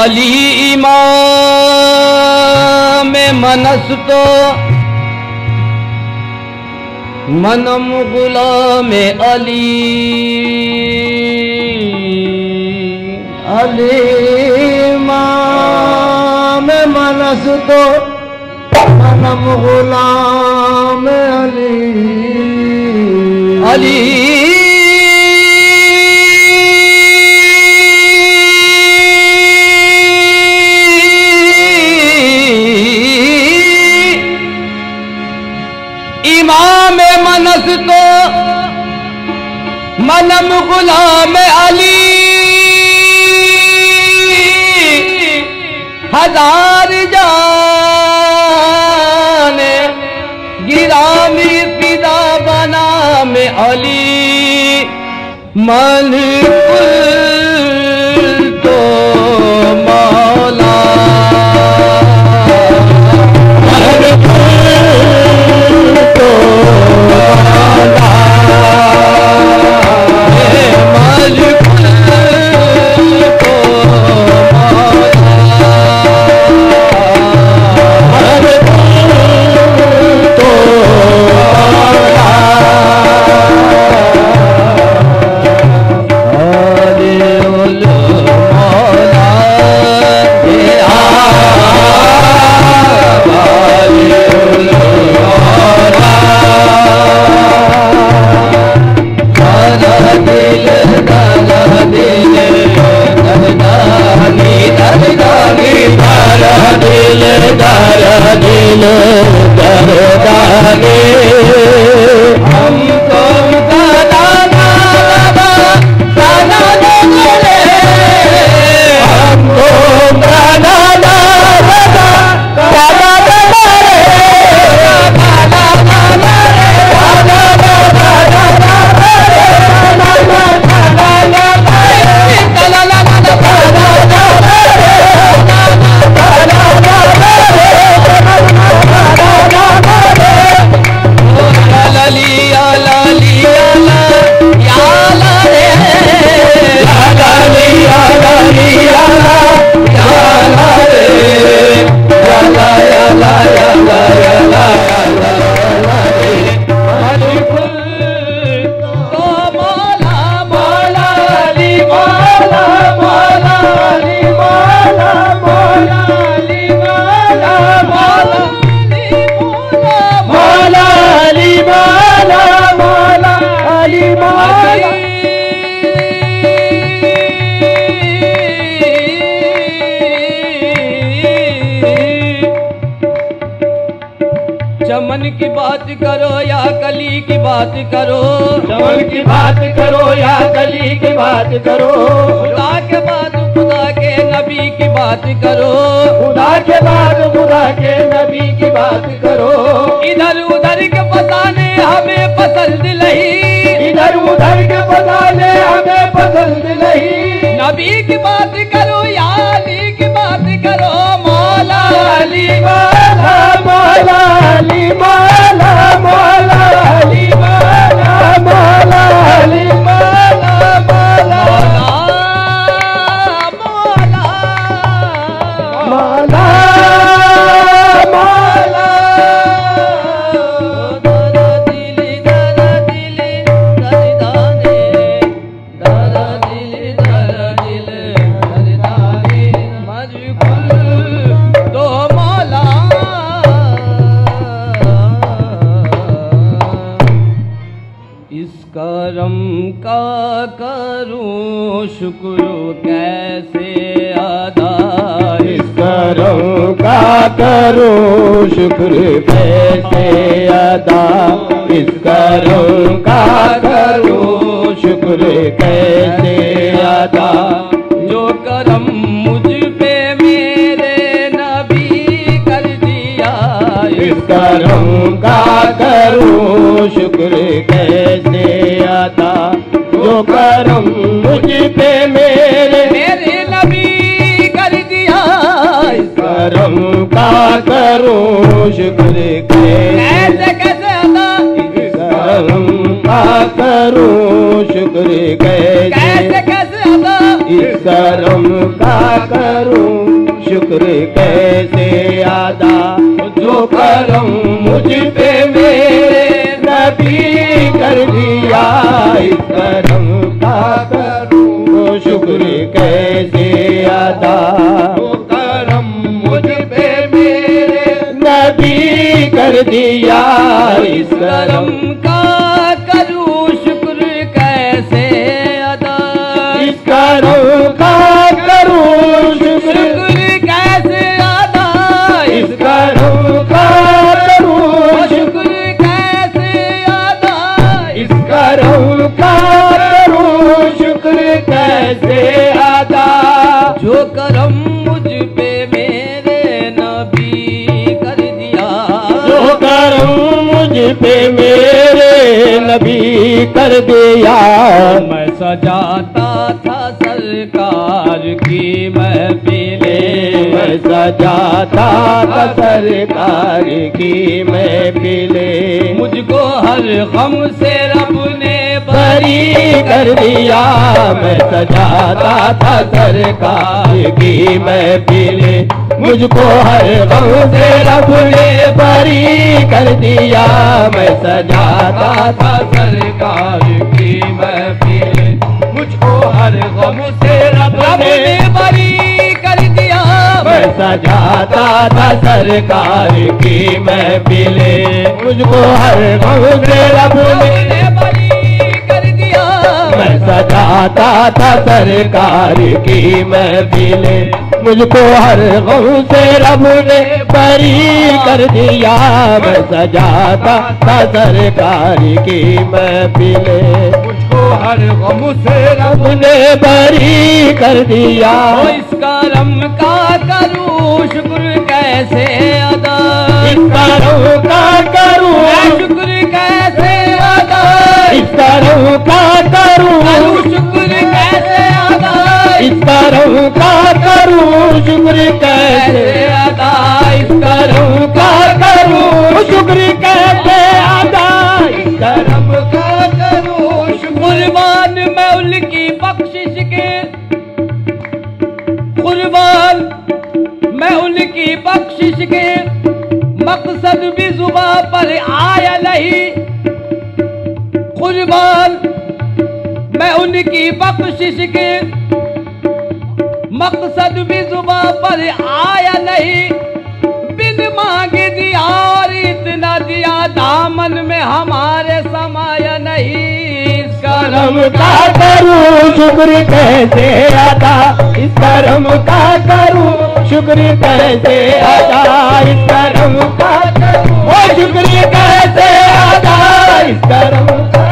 अली इमाम मनस तो मनम गुलाम अली अली माम मनस तो मनम गुलाम अली अली इमाम मनस तो मनम गुलाम अली हजार जाने गिरामी फिदा बना में अली मन तो मौला चमन की बात करो या कली की बात करो, चमन की बात करो या कली की बात करो, खुदा के बाद खुदा के नबी की बात करो, खुदा के बाद खुदा के नबी की बात करो। इधर उधर के बताने हमें पसंद नहीं, इधर उधर के बताने हमें पसंद नहीं। नबी की बात करो या अली की बात करो, मौला अली मौला मौला अली मौला मौला अली मौला मौला अली मौला मौला मौला मौला मौला। दादा दिली दादा दिली दरदाने, दादा दिली दादा दिली दरदाने, मजबूर तो मौला। इस करम का करूं शुक्र कैसे अदा, इस करम का करूं शुक्र कैसे अदा, इस करम का करूं शुक्र कैसे अदा। जो करम मुझ पे मेरे नबी कर दिया, इस करम का करूं शुक्र कैसे अदा। जो करम मुझ पे मेरे नबी कर दिया, इस करम का करूं शुक्र कैसे कैसे अदा, इस करम का करूं शुक्र कैसे कैसे अदा, इस करम का करूं शुक्र कैसे अदा। जो करम मुझ पे मेरे नबी कर दिया, इस करम का करूं तो शुक्र कैसे अदा। वो करम मुझ पे मेरे नबी कर दिया, इस करम का करूं शुक्र कैसे अदा। इस करम का करूं शुक्र कैसे अदा। इस करम का करूं शुक्र कैसे अदा। इस करम का करूं शुक्र कैसे अदा। जो करम मुझ पे मेरे नबी कर दिया, जो करम मुझ पे मेरे नबी कर दिया। मैं सजाता था सरकार की महफिलें। मैं सजाता था सरकार की महफिलें। मुझको हर गम से रब ने बरी कर दिया। मैं सजाता था सरकार की महफिलें। मुझको हर गम से रब ने बरी कर दिया। मैं सजाता था सरकार की महफिलें। मुझको हर गम से रब ने बरी कर दिया। मैं सजाता था सरकार की महफिलें। मुझको हर गम से रब ने बरी कर दिया। मैं सजाता था सरकार की महफिलें। मुझको हर गम से रब ने बरी कर दिया। मैं सजाता था सरकार की महफिलें। मुझको हर गम से रब ने बरी कर दिया। इस करम का करूं शुक्र कैसे अदा। इस करम का करूं शुक्र कैसे अदा। इस करम का करूं शुक्र कैसे अदा। इस करम का करूं शुक्र कैसे अदा। इस करम का करूं शुक्र कैसे अदा। इस करम का करूं कुर्बान मैं उनकी बख्शिश के, कुर्बान मैं उनकी बख्शिश के, मकसद भी जुबां पर आया नहीं। कुर्बान मैं उनकी बख्शिश के, मकसद भी जुबां पर आया नहीं। बिन मांगे दिया और इतना दिया, दामन में हमारे समाया नहीं। इस करम का करूं शुक्र कैसे अदा। इस करम का करूं शुक्र कैसे अदा। इस करम का करूं शुक्र कैसे अदा। इस करम का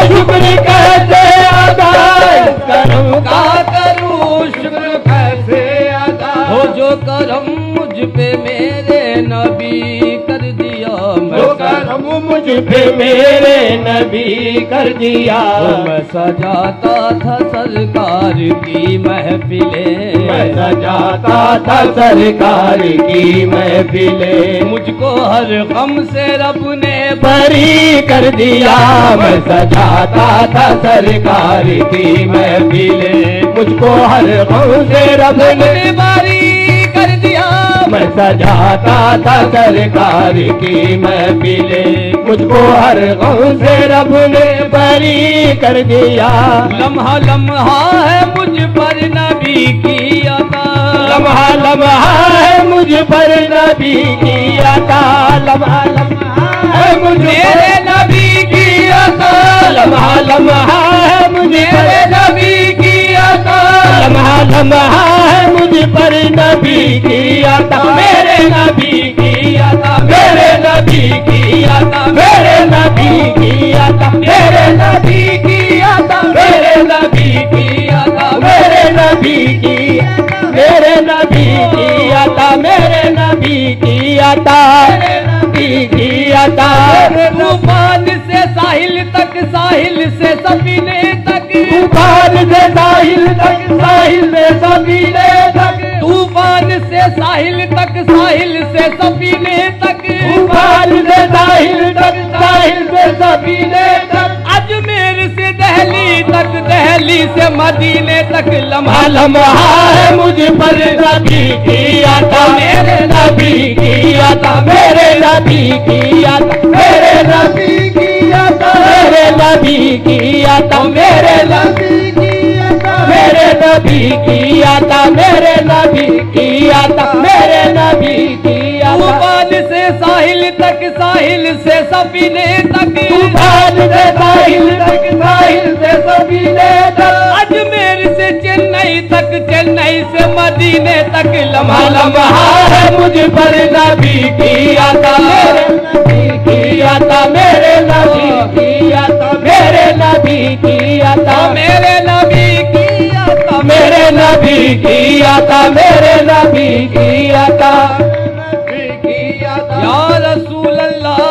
शुक्र कैसे अदा। इस करम का करूं शुक्र कैसे अदा। हो जो करम मुझ पे मेरे नबी कर दिया। जो करम मुझ पे मेरे नबी कर दिया। मैं सजाता था सरकार की महफिलें। मैं सजाता था सरकार की महफिलें। मुझको हर गम से रब ने बरी कर दिया। मैं सजाता था सरकार की महफिलें। मुझको हर गम से रब ने बरी कर दिया। मैं सजाता था सरकार की महफिलें। मुझको हर गम से रब ने बरी कर दिया। लम्हा लम्हा है मुझ पर नबी की अता। लम्हा लम्हा है मुझ पर नबी की अता। लम्हा लम्हा है मुझ मेरे नबी की अता। लम्हा लम्हा है मुझ पर नबी की अता। लम्हा लम्हा है मुझ पर नबी की अता। मेरे नबी की अता। मेरे नबी की अता। मेरे नबी की अता। मेरे नबी की अता। मेरे नबी की अता। मेरे नबी की मेरे नबी की अता। मेरे नबी की अता। मेरे नबी की अता। तूफान से साहिल तक, साहिल से सफीने तक, तूफान से साहिल तक, साहिल से सफीने तक, तूफान से साहिल तक, साहिल से सफीने तक, तूफान से साहिल तक, साहिल से सफीने तक, अजमेर से दहली तक, दहली से मदीने तक। लम्हा लम्हा है मुझ पर नबी की अता। मेरे नबी की अता। मेरे नबी की अता। मेरे नबी की अता, मेरे नबी की अता, मेरे नबी की अता, मेरे नबी की अता, मेरे नबी की अता, मेरे नबी की अता। तूफान से साहिल तक, साहिल से सफीने तक, तूफान से साहिल तक, साहिल से सफीने तक, अजमेर से चेन्नई तक, चेन्नई से मदीने तक, लम्हा लम्हा है मुझ पर नबी की अता, मेरे नबी की अता, मेरे नबी की अता, मेरे नबी की अता, मेरे नबी की अता, मेरे नबी की अता, मेरे नबी की अता, या रसूल अल्लाह।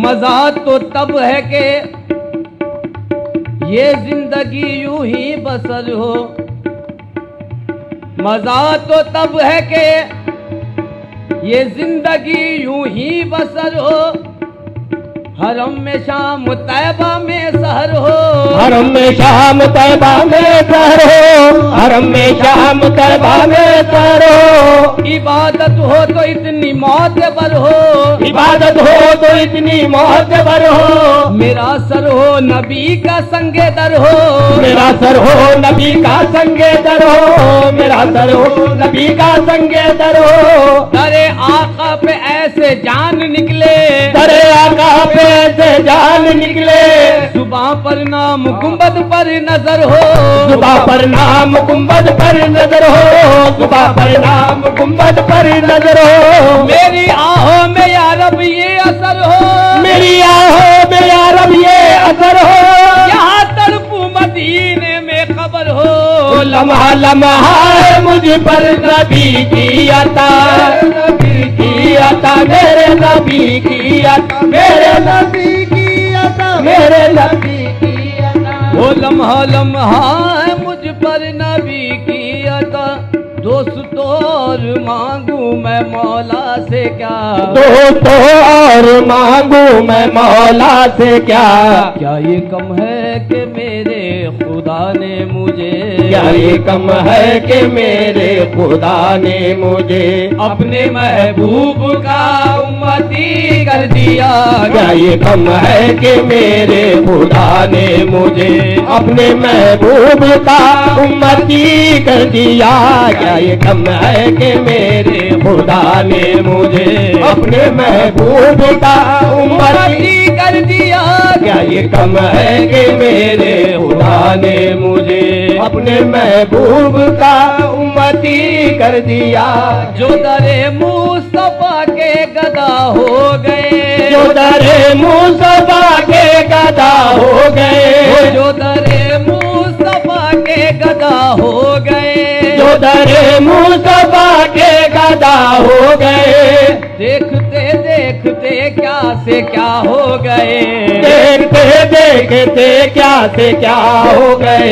मजा तो तब है कि ये जिंदगी यूं ही बसर हो, मजा तो तब है कि ये जिंदगी यूं ही बसर हो, हरम में शाम तैबा में सहर हो, हरम में शाम तैबा में सहर हो, हरम में शाम तैबा में सहर हो, इबादत हो तो इतनी मौत बर हो, इबादत हो तो इतनी मौत बर हो, मेरा सर हो नबी का संगे दर हो, मेरा सर हो नबी का संगे दर हो, मेरा सर हो नबी का संगे दर हो, दरे आका पे ऐसे जान निकले, दरे आका पे से जान निकले, सुबह पर नाम गुंबद पर नजर हो, सुबह पर नाम गुंबद पर नजर हो, सुबह पर नाम गुंबद पर नजर हो, मेरी आहों में या रब ये असर हो, मेरी आहों में या रब ये असर हो, यहाँ तड़पू मदीने में खबर हो, लम्हा लम्हा है मुझ पर नबी की अता, नबी की अता, मेरे नबी की अता, मेरे नबी की अता, मेरे नबी की अता, वो लम्हा लम्हा है मुझ पर नबी की अता, दोस्त और मांगू मैं मौला से क्या, दोस्त और मांगू मैं मौला से क्या, क्या ये कम है कि मेरे खुदा ने मुझे, क्या ये कम है कि मेरे खुदा ने मुझे अपने महबूब का उम्मती कर दिया, क्या ये कम है कि मेरे खुदा ने मुझे अपने महबूब का उम्मती कर दिया, क्या ये कम है कि मेरे खुदा ने मुझे अपने महबूब का उम्मती कर दिया, क्या ये कम है कि मेरे खुदा ने मुझे अपने महबूब का उम्मती कर दिया, जो दरे मुस्तफा के गदा हो गए, जो दरे मुस्तफा के गदा हो गए, जो दरे मुस्तफा के गदा हो गए, जो दरे मुस्तफा के गदा हो गए, देखते देखते क्या से क्या हो गए, देखते देखते क्या से क्या हो गए,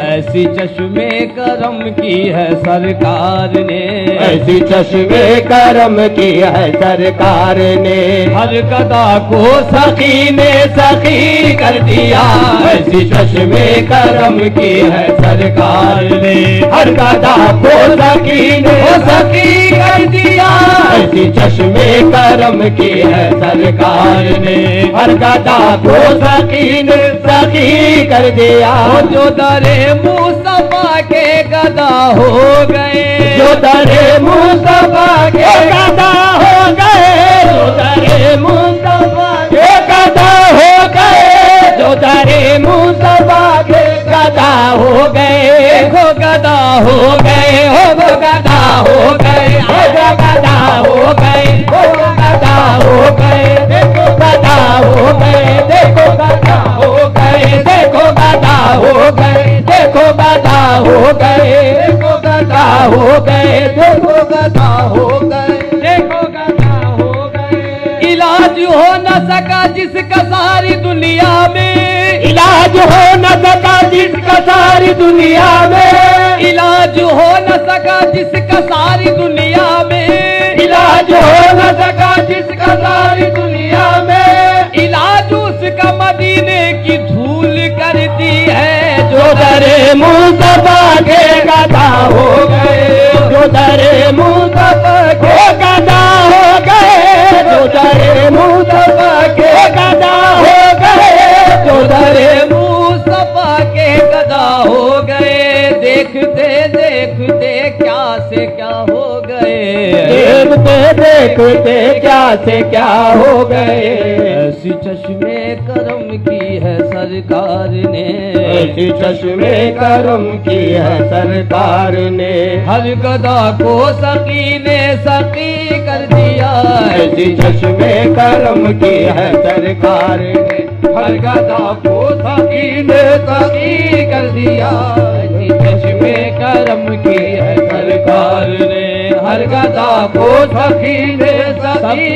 ऐसी चश्मे करम की है सरकार ने, ऐसी चश्मे करम की है सरकार ने, हर गदा को सखी ने सखी कर दिया, ऐसी चश्मे करम की है सरकार ने, हर गदा को सखी ने सखी कर दिया, ऐसी चश्मे करम की है सरकार ने, हर गदा को सखी ने सखी कर दिया, जो दरे मुस्तफा के गदा हो गए, जो दरे मुस्तफा के गदा हो गए, जो दरे मुस्तफा के गदा हो गए, जो दरे मुस्तफा के गदा हो गए, देखो गदा हो गए, हो गदा हो गए, हो गदा हो गए, हो गदा हो गए, देखो गदा हो गए, देखो गदा हो गए, देखो गदा हो गए, देखो गदा हो गए, देखो गदा हो गए, देखो गदा हो गए, देखो गदा हो गए, इलाज हो न सका जिसका सारी दुनिया में, इलाज हो न सका जिसका सारी दुनिया में, इलाज हो न सका जिसका सारी दुनिया में, इलाज हो न सका जिसका सारी दुनिया में, इलाज उसका मदीने की धूल करती है, जो दरे मुस्तफा के गदा हो गए, जो दरे मुस्तफा के गदा मुस्तफा के गदा हो गए, चौधरी मुस्तफा के गदा हो गए। देखते देखते क्या से क्या हो गए, देखते देखते क्या से क्या हो गए। ऐसी चश्मे करम की है सरकार ने, ऐसी चश्मे करम की है सरकार ने। हर गदा को सकी ने सकी कर दिया, ऐसी चश्मे करम की है सरकार ने। हर गदा को सकी ने सकी कर दिया, ऐसी चश्मे करम की है सरकार ने। हर गदा को सखी ने सखी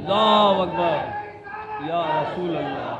अल्लाहु अकबर या रसूल अल्लाह।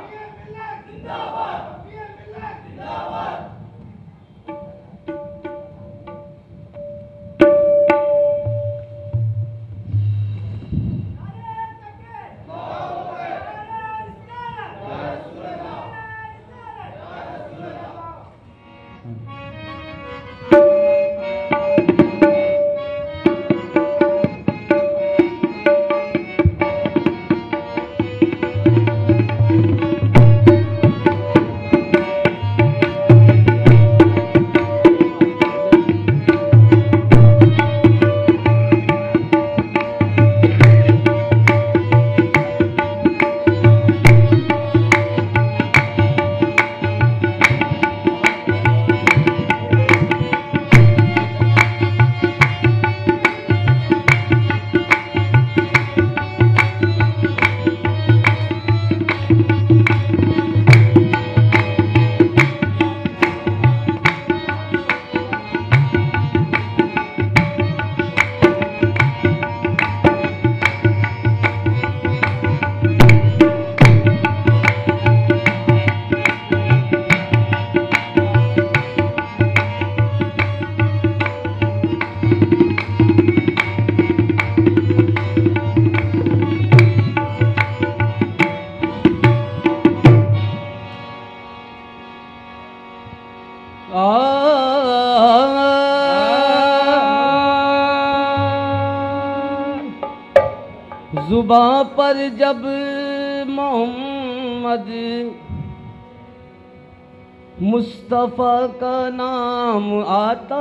जुबां पर जब मोहम्मद मुस्तफ़ा का नाम आता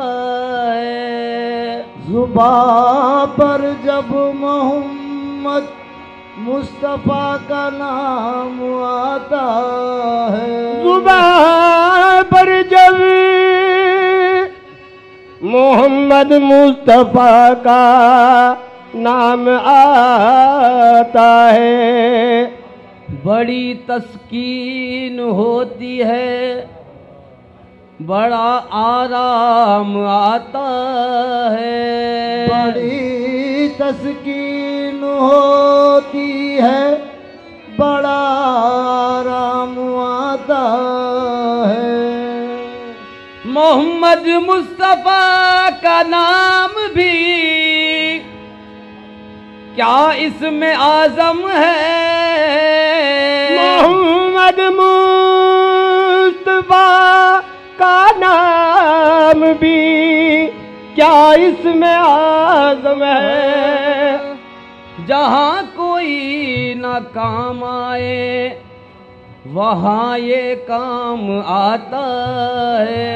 है, जुबां पर जब मोहम्मद मुस्तफ़ा का नाम आता है, जुबां पर जब मोहम्मद मुस्तफ़ा का नाम आता है, बड़ी तस्कीन होती है, बड़ा आराम आता है। बड़ी तस्कीन होती है, बड़ा आराम आता है। मोहम्मद मुस्तफ़ा का नाम भी क्या इसमें आज़म है, मोहम्मद मुस्तफ़ा का नाम भी क्या इसमें आज़म है। जहाँ कोई न काम आए वहाँ ये काम आता है,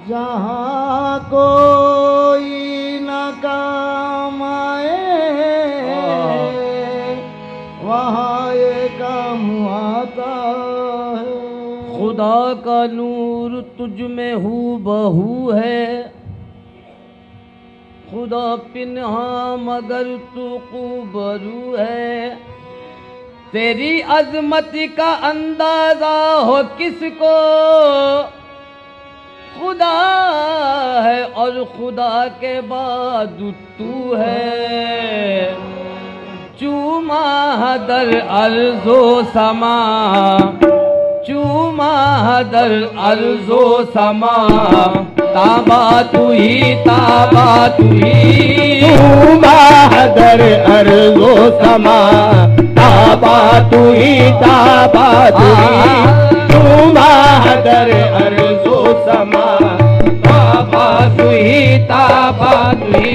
जहाँ कोई न काम आए वहाँ ये काम आता है। खुदा का नूर तुझ में हूबहू है, खुदा पिन्हा मगर तू रूबरू है। तेरी अजमत का अंदाजा हो किसको, खुदा है और खुदा के बाद तू है। चूमा दर अर्ज़ो समा चूमा दर अर्जो समा ताबा तू ही ताबा तू ही चूमा दर अर्जो समा ताबा तू ही ताबा तू ही चूमा दर अर्जो समा ताबा तू ही ताबा तू ही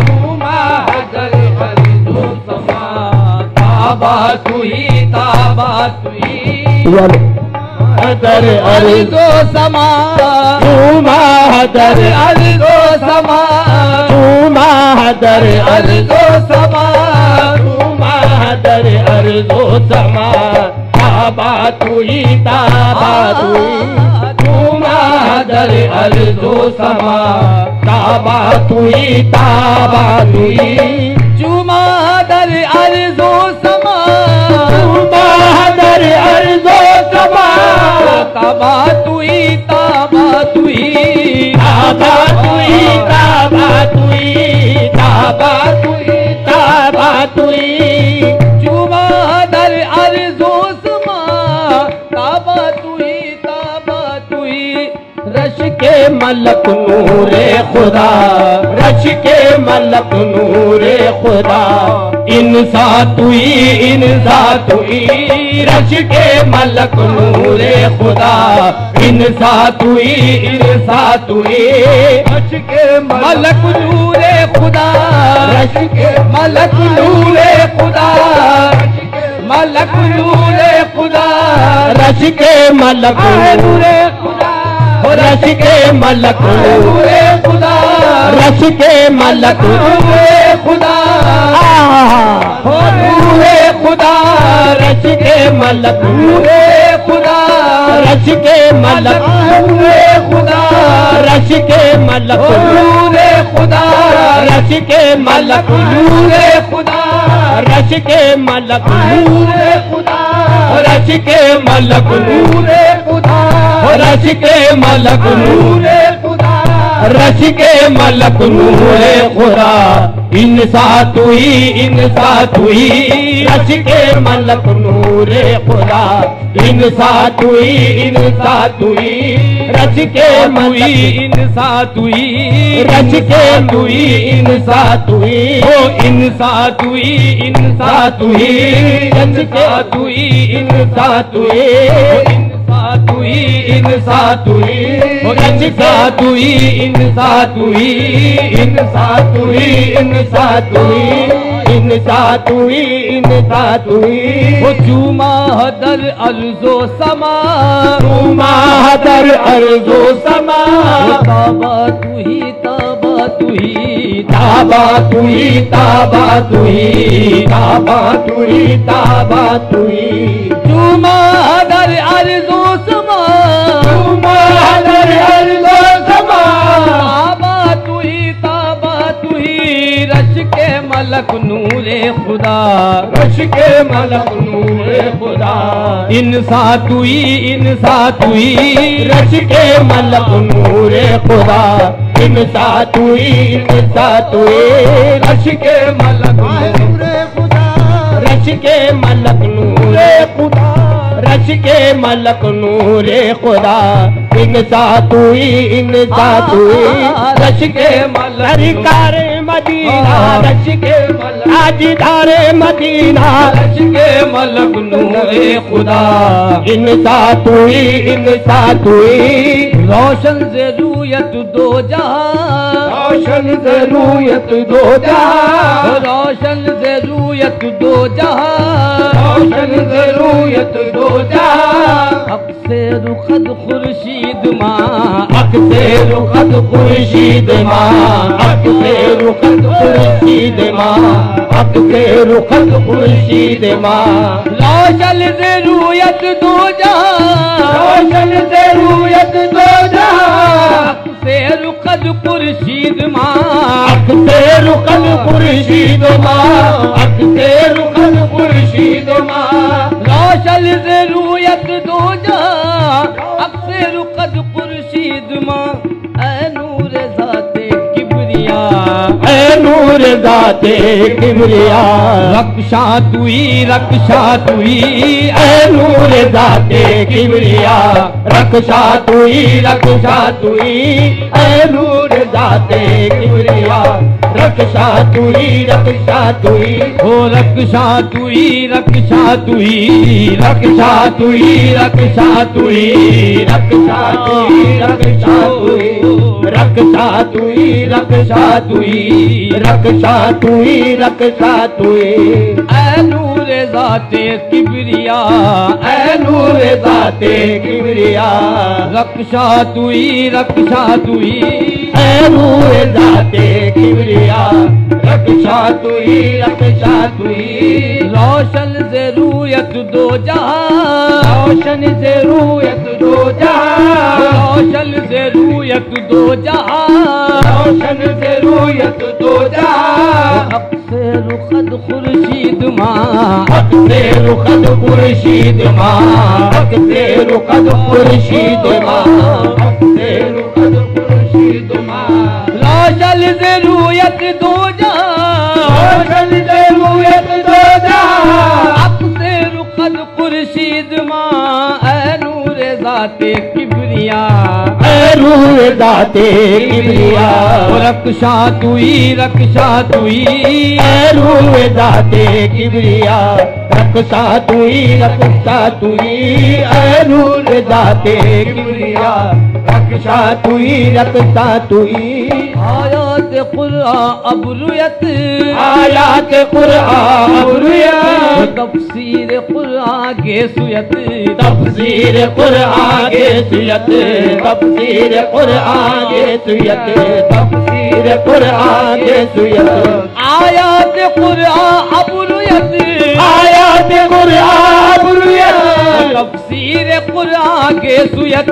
चूमा दर अर्जो समा ताबा तू ही ताबा तू ही दर अर्जो समा चूमा दर अर्जो समा चूमा दर अर्जो समा चूमा दर अर्जो समा ताबा तू ही ताबा तू ही चूमा दर अर्जो समा ताबा तू ही ताबा तू ही चूमा दर अर्जो समा चूमा दर अर्जो समा ताबा तू ही ताबा तू ही ताबा तू ही ताबा तू ही ताबा तू ही ताबा तू ही चूमा दर अर्जो समा ताबा तू ही ताबा तू ही रश के मलक नूरे खुदा रश के मलक नूरे खुदा इंसा तुई इंसा तुई रश के मलक नूरे खुदा इंसा तुई इंसा तुई रश के मलक नूरे खुदा रश के मलक नूरे खुदा मलक नूरे खुदा रश के मलक नूरे खुदा रश के मलक नूरे खुदा रश के मलक नूरे खुदा नूरे खुदा रश के मलक नूरे खुदा रश के मलक नूरे खुदा रश के मलक नूरे खुदा रश के मलक नूरे खुदा रश के मलक नूरे खुदा रश के मलक नूरे खुदा रश के मलक नूरे खुदा रश के मलक नूरे खुदा इंसा तुई इंसा तुई रश के मलक नूरे खुदा इंसा तुई इंसा तुई रश के मुई इंसा तुई रश के मुई इंसा तुई ओ इंसा तुई इंसा तुई रश के तुई इंसा तुई इंसा तुई इंसा तुई ओ इंसा तुई इंसा तुई इंसा तुई इंसा तुई इंसा तुई इंसा तुई ओ चूमा दर अर्जो समा चूमा दर अर्जो समा ताबा तू ही ताबा तू ही ताबा तू ही ताबा तू ही ताबा तू ही ताबा तू ही चूमा दर अर्जो समा चूमा दर अर्जो समा ताबा तू ही रश के मलक नूरे खुदा रश के मलक नूरे खुदा इंसा तुई इंसा तुई रश के मलक नूरे खुदा इंसा तुई इंसा तुई रश के मलक नूरे खुदा रश के मलक नूरे खुदा रश के मलक नूरे खुदा इंसा तुई इंसा तुई रश के मलक कार मदीना रश के मलक आजिदारे मदीना रश के मलक नूरे खुदा इंसा तुई इंसा तुई रोशन से रूयत दो जहां रोशन से रूयत दो जहां रोशन से रूयत दो जहां रोशन से रूयत दो जहां हक से रुखद खुर्शीद माँ हक से रुखद खुर्शीद माँ हक से रुखद खुर्शीद माँ हक से रुखद खुर्शीद माँ रोशन से रूयत दो जहां रोशन से रूयत दो जहां हक से रुखद खुर्शीद माँ हक से रुखद खुर्शीद माँ हक से रुखद खुर्शीद माँ रोशन से रूयत दो जहां हक से रुखद खुर्शीद माँ ऐ नूर ज़ाते किबरिया ऐ नूर दाते किबरिया रक्षा तुई रक्षा तुई ऐ नूर दाते किबरिया रक्षा तुई ऐ नूर दाते किबरिया रक्षा तुई ओ रक्षा तुई रक्षा तुई रक्षा तुई रक्षा तुई रक्षा तुई रक्षा तुई रक्षा तुई रक्षा तुई रक्षा तुई रक्षा तुई ऐ नूर ज़ाते किबरिया ऐ नूर दाते किबरिया रक्षा तुई ऐ नूर दाते किबरिया रक्षा तुई रोशन से रूयत दो जहां रोशन से रूयत दो जहां रोशन से रूयत दो जहां रोशन से रूयत दो जहां हक से रुखद खुर्शीद माँ हक से रुखद खुर्शीद माँ हक से रुखद खुर्शीद माँ हक से रुखद खुर्शीद माँ रोशन से रूयत दो जहां रोशन से रूयत दो जहां हक से रुखद खुर्शीद माँ ऐ नूर ज़ाते किबरिया ऐ नूर दाते किबरिया रक्षा तुई ऐ नूर दाते किबरिया रक्षा तुई ऐ नूर दाते किबरिया रक्षा तुई आयात कुरान अब रुयत आयात कुरान रुयत तफसीर कुरान के सुयत तफसीर कुरान के सुयत तफसीर कुरान के सुयत तफसीर कुरान के सुयत आयात कुरान अब रुयत आयात कुरान रुयत तफसीर कुरान के सुयत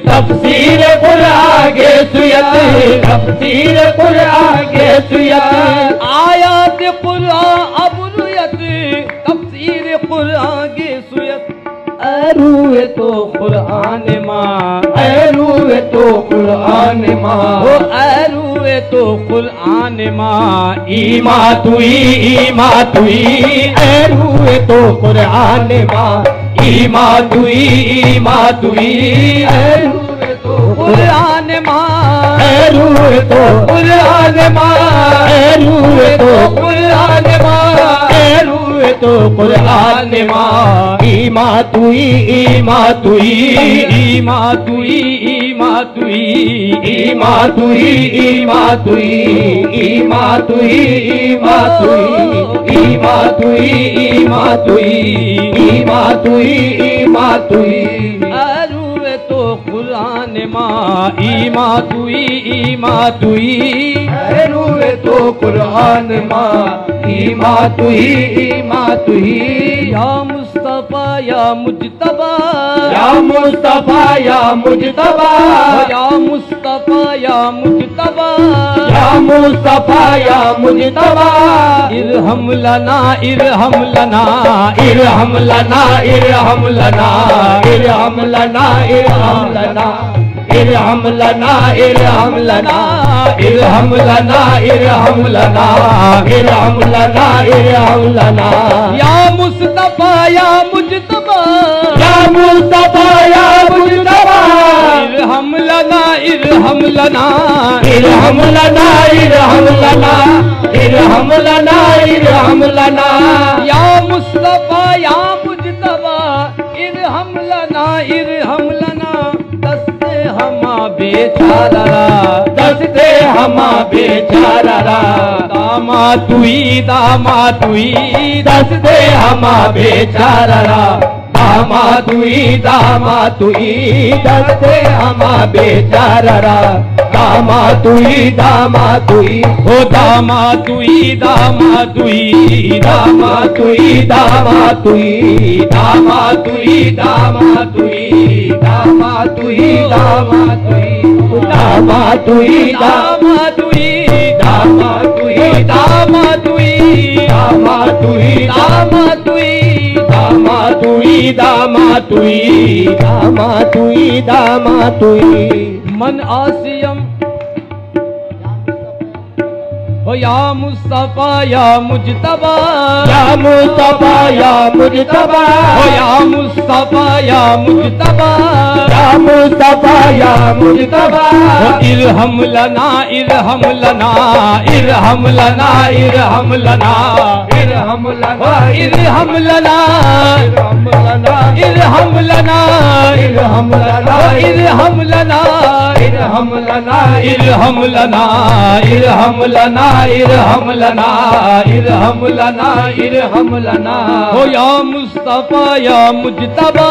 तफसीर कुरान के सुयत तफसीर कुरान के सुयत आयात कुरान अब रुयत तफसीर कुरान के सुयत अरूए तो कुरान माँ ऐरूए तो कुरान माँ ओ अरूए तो कुरान माँ ईमा तुई ऐरूए तो कुरान माँ ईमा तुई ऐरूए तो कुरान माँ ऐरूए तो कुरान माँ ऐरूए तो कुरान माँ ऐरूए तो कुरान माँ ईमा तुई ईमा तुई ईमा तुई ईमा तुई ईमा तुई ईमा तुई ईमा तुई ईमा तुई ईमा तुई ईमा तुई ईमा तुई अरूए तो कुरान माँ ईमा तुई ऐरूए तो कुरान माँ ईमा तुई या मुस्तफा या मुजतबा या मुस्तफा या मुजतबा या मुस्तफा या मुजतबा या मुस्तफा या मुजतबा इरहम लना इरहम लना इरहम लना इरहम लना इरहम लना इरहम लना इरहम लना इरहम लना इरहम लना इरहम लना इरहम लना इरहम लना या मुस्तफा या मुजतबा या मुस्तफा या मुजतबा इरहम लना इरहम लना इरहम लना इरहम लना इरहम लना इरहम लना या मुस्तफा या मुजतबा इरहम लना दस्ते हमा बेचारा दस्ते हमा बेचारा दामा तुई दस्ते हमा बेचारा दामा तुई दस्ते हमा बेचारा दामा तुई ओ दामा तुई दामा तुई दामा तुई दामा तुई दामा तुई दामा तुई दामा तुई दामा तुई दामा तुई दामा तुई दामा तुई दामा तुई दामा तुई दामा तुई दामा तुई दामा तुई दामा तुई मन आसियम हो या मुस्तफा या मुजतबा, या मुस्तफा या मुजतबा, हो या मुस्तफा या मुजतबा, या मुस्तफा या मुजतबा, हो इरहम लना इरहम लना इरहम लना इरहम लना इरहम लना इरहम लना इरहम लना इरहम लना इरहम लना इरहम लना इरहम लना इरहम लना इरहम लना इरहम लना इरहम लना इरहम लना हो या मुस्तफा या मुजतबा,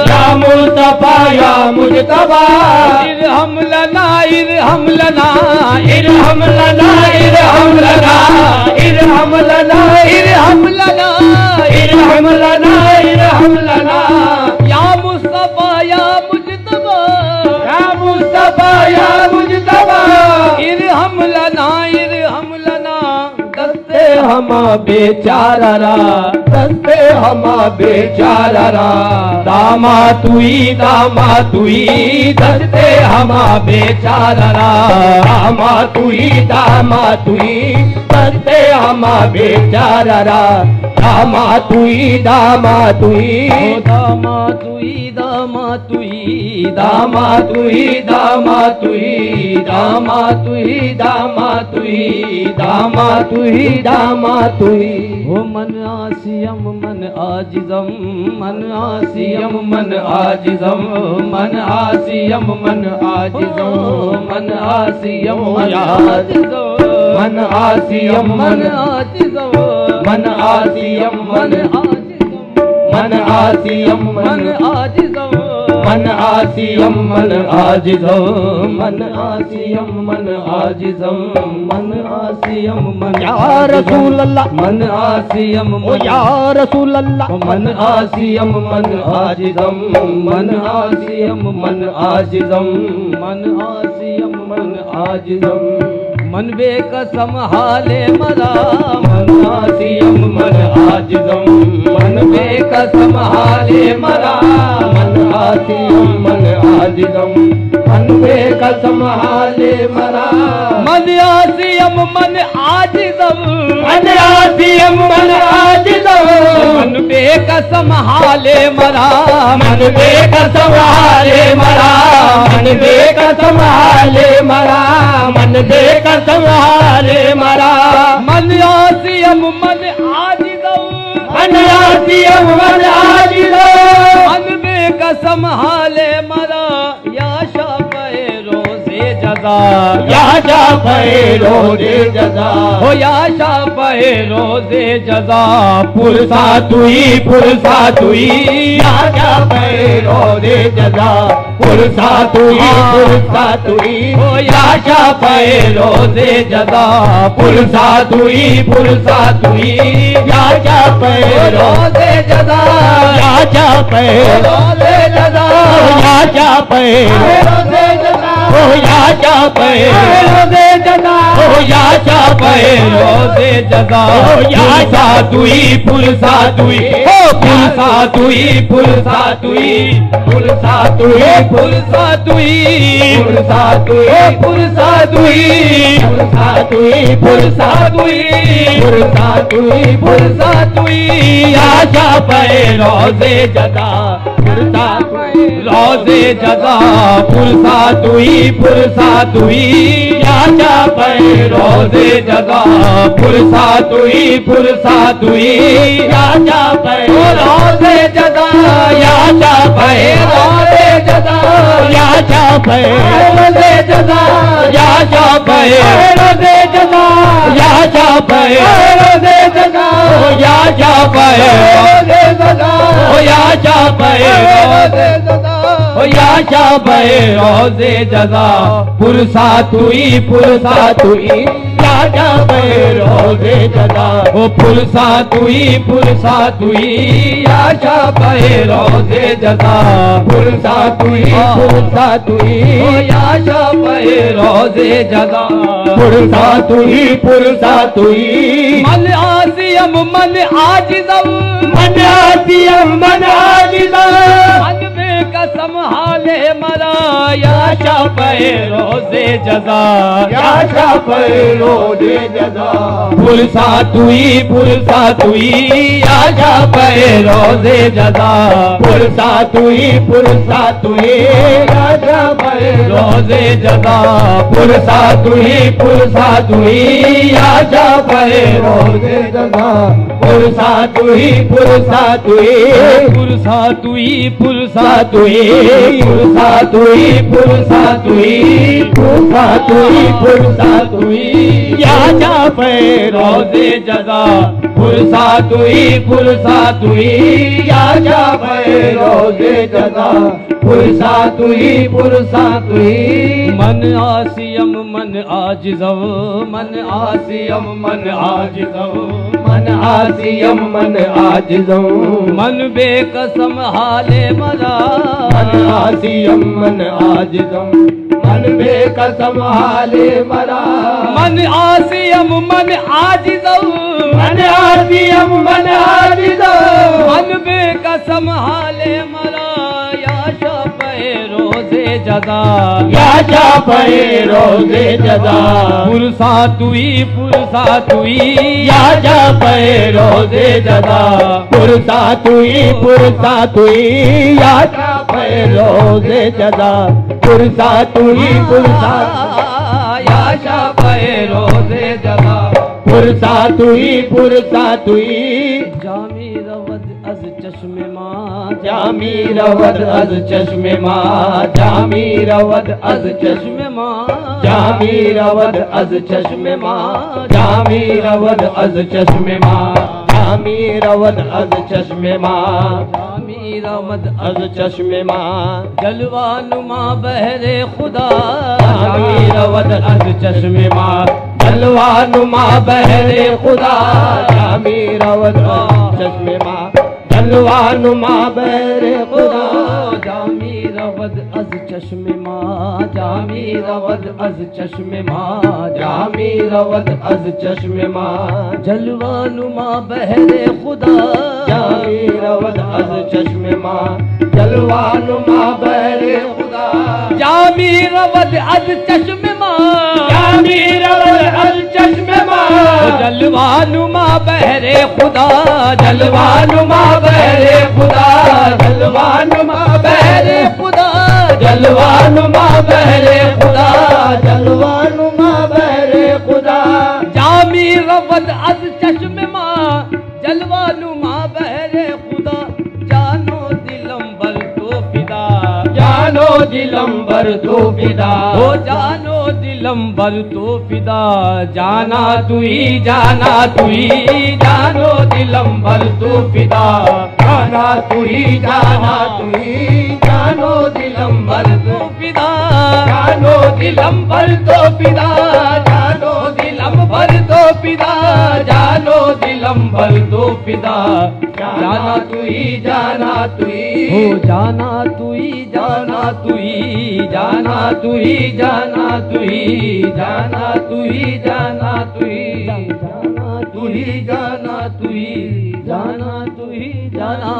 या मुस्तफा या मुजतबा, इरहम लना इरहम लना इरहम लना इरहम लना इरहम लना इरहम लना इरहम लना इरहम लना या मुस्तफा या मुजतबा, या मुस्तफा या मुजतबा, इरहम लना इरहम लना दस्ते हम बेचारा दस्ते हम बेचारा दामा तुई दस्ते हम बेचारा दामा तुई दस्ते हम बेचारा दामा तुई दामा तुई दामा तुई दामा तुई दामा तुई दामा तुई दामा तुई दामा तुई दामा तुई हो मन आसियम मन आजिजम मन आसियम मन आजिजम मन आसियम मन आजिजम मन आसियम मन आजिजम मन आसियम मन आजिजम मन आसियम मन आजिजम मन आजिजम मन आसियम मन आजिजम मन आसियम मन आजिजम मन आसियम मन या रसूल अल्लाह मन आसियम ओ या रसूल अल्लाह मन आसियम मन आजिजम मन आसियम मन आजिजम मन आसियम मन आजिजम मन बेकसम हाले मरा मन आसियम मन आजिजम मन बेकसम हाले मरा मन आसियम मन आजिजम मन बेकसम हाले मरा मन आसियम मन आजिजम मन आसियम मन आजिजम मन बेकसम हाले मरा मन बेकसम हाले मरा मन बेकसम हाले मरा मन बेकसम हाले मरा मन आसियम मन आजिजम मन आसियम मन आजिजम मन बेकसम हाले मरा या शाफ़े रोज़े जज़ा या शाफ़े रोज़े जज़ा हो या शाफ़े रोज़े जज़ा पुरसा तुई या शाफ़े रोज़े जज़ा पुरसा तुई हो या शाफ़े रोज़े जज़ा पुरसा तुई या शाफ़े रोज़े जज़ा या शाफ़े रोज़े जज़ा या शाफ़े रोज़े जज़ा ओ या शाफ़े रोज़े जज़ा ओ या शाफ़े रोज़े जज़ा ओ या शाफ़े पुरसा तुई ओ पुरसा तुई पुरसा तुई पुरसा तुई पुरसा तुई पुरसा तुई पुरसा तुई पुरसा तुई पुरसा तुई पुरसा तुई पुरसा तुई या शाफ़े रोज़े जज़ा पुरसा रोज़े जज़ा पुरसा तुई या शाफ़े रोज़े जज़ा पुरसा तुई या शाफ़े रोज़े जज़ा या शाफ़े रोज़े जज़ा या शाफ़े रोज़े जज़ा या शाफ़े रोज़े जज़ा या शाफ़े रोज़े जज़ा या शाफ़े रोज़े जज़ा ओ या शाफ़े रोज़े जज़ा ओ या शाफ़े रोज़े जज़ा पुरसा तुई या शाफ़े रोज़े जज़ा ओ पुरसा तुई या शाफ़े रोज़े जज़ा पुरसा तुई ओ या शाफ़े रोज़े जज़ा पुरसा तुई मन आसियम मन आजिज़म मन आसियम मन आजिज़म मन कसम हाले मरा या शाफे रोज़े जज़ा या शाफे रोज़े जज़ा पुरसा तुई या शाफे रोज़े जज़ा पुरसा तुई या शाफे रोज़े जज़ा पुरसा तुई या शाफे रोज़े जज़ा पुरसा तुई पुरसा तुई या शाफे रोज़े जज़ा पुरसा तुई या शाफे रोज़े जज़ा पुरसा तुई मन आसियम मन आजिज़ो मन आसियम मन आजिज़ो मन आजिज़ो मन बेकसम हाले मरा मन आसियम मन आजिज़ो मन बेकसम हाले मरा मन आसियम मन आजिज़ो मन आसियम मन आजिज़ो मन बेकसम हाले मरा या शाफे रोज़े जज़ा या शाफे रोज़े जज़ा पुरसा तुई या शाफे रोज़े जज़ा पुरसा तुई या शाफे रोज़े जज़ा पुरसा तुई या शाफे रोज़े जज़ा पुरसा तुई जामी रवद अज चश्मे माँ जामी रवद अज चश्मे माँ जामी रवद अज चश्मे माँ जामी रवद अज चश्मे माँ जामी रवद अज चश्मे माँ जामी रवद अज चश्मे माँ जामी रवद अज चश्मे माँ जलवा नुमा बहरे खुदा जामी रवद अज चश्मे माँ जलवा नुमा बहरे खुदा जामी रवद चश्मे माँ जलवा नुमा बहरे खुदा जामी रवद अज चश्मे माँ जामी रवद अज चश्मे माँ जामी रवद अज चश्मे माँ जलवा नुमा बहरे खुदा जामी रवद अज चश्मे माँ जलवा नुमा बहरे खुदा जामी रवद अज चश्मे माँ जामी रवद अज चश्मे माँ जलवा नुमा बहरे खुदा जलवा नुमा बहरे खुदा जलवा नुमा बहरे खुदा जलवा नुमा बहरे खुदा जलवा नुमा बहरे खुदा जामी रवद अज चश्मे माँ जलवा नुमा बहरे खुदा जानो दिलंबर तो फिदा जानो दिलंबर तो फिदा हो जानो दिलंबर तो फिदा जाना तुई जानो दिलंबर तो फिदा जाना तुई जानो दिलंबर तो फिदा जानो दिलंबर तो फिदा जानो दिलंबर तो फिदा जानो दिलंबर तो फिदा जाना तुई हो जाना तुई जाना तुई जाना तुई जाना तुई जाना तुई जाना तुई जाना तुई जाना तुई जाना तुई जाना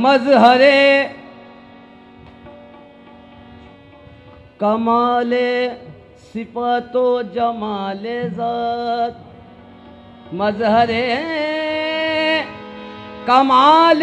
मजहरे कमाले सिफतो जमाले ज़ात मजहरे कमाल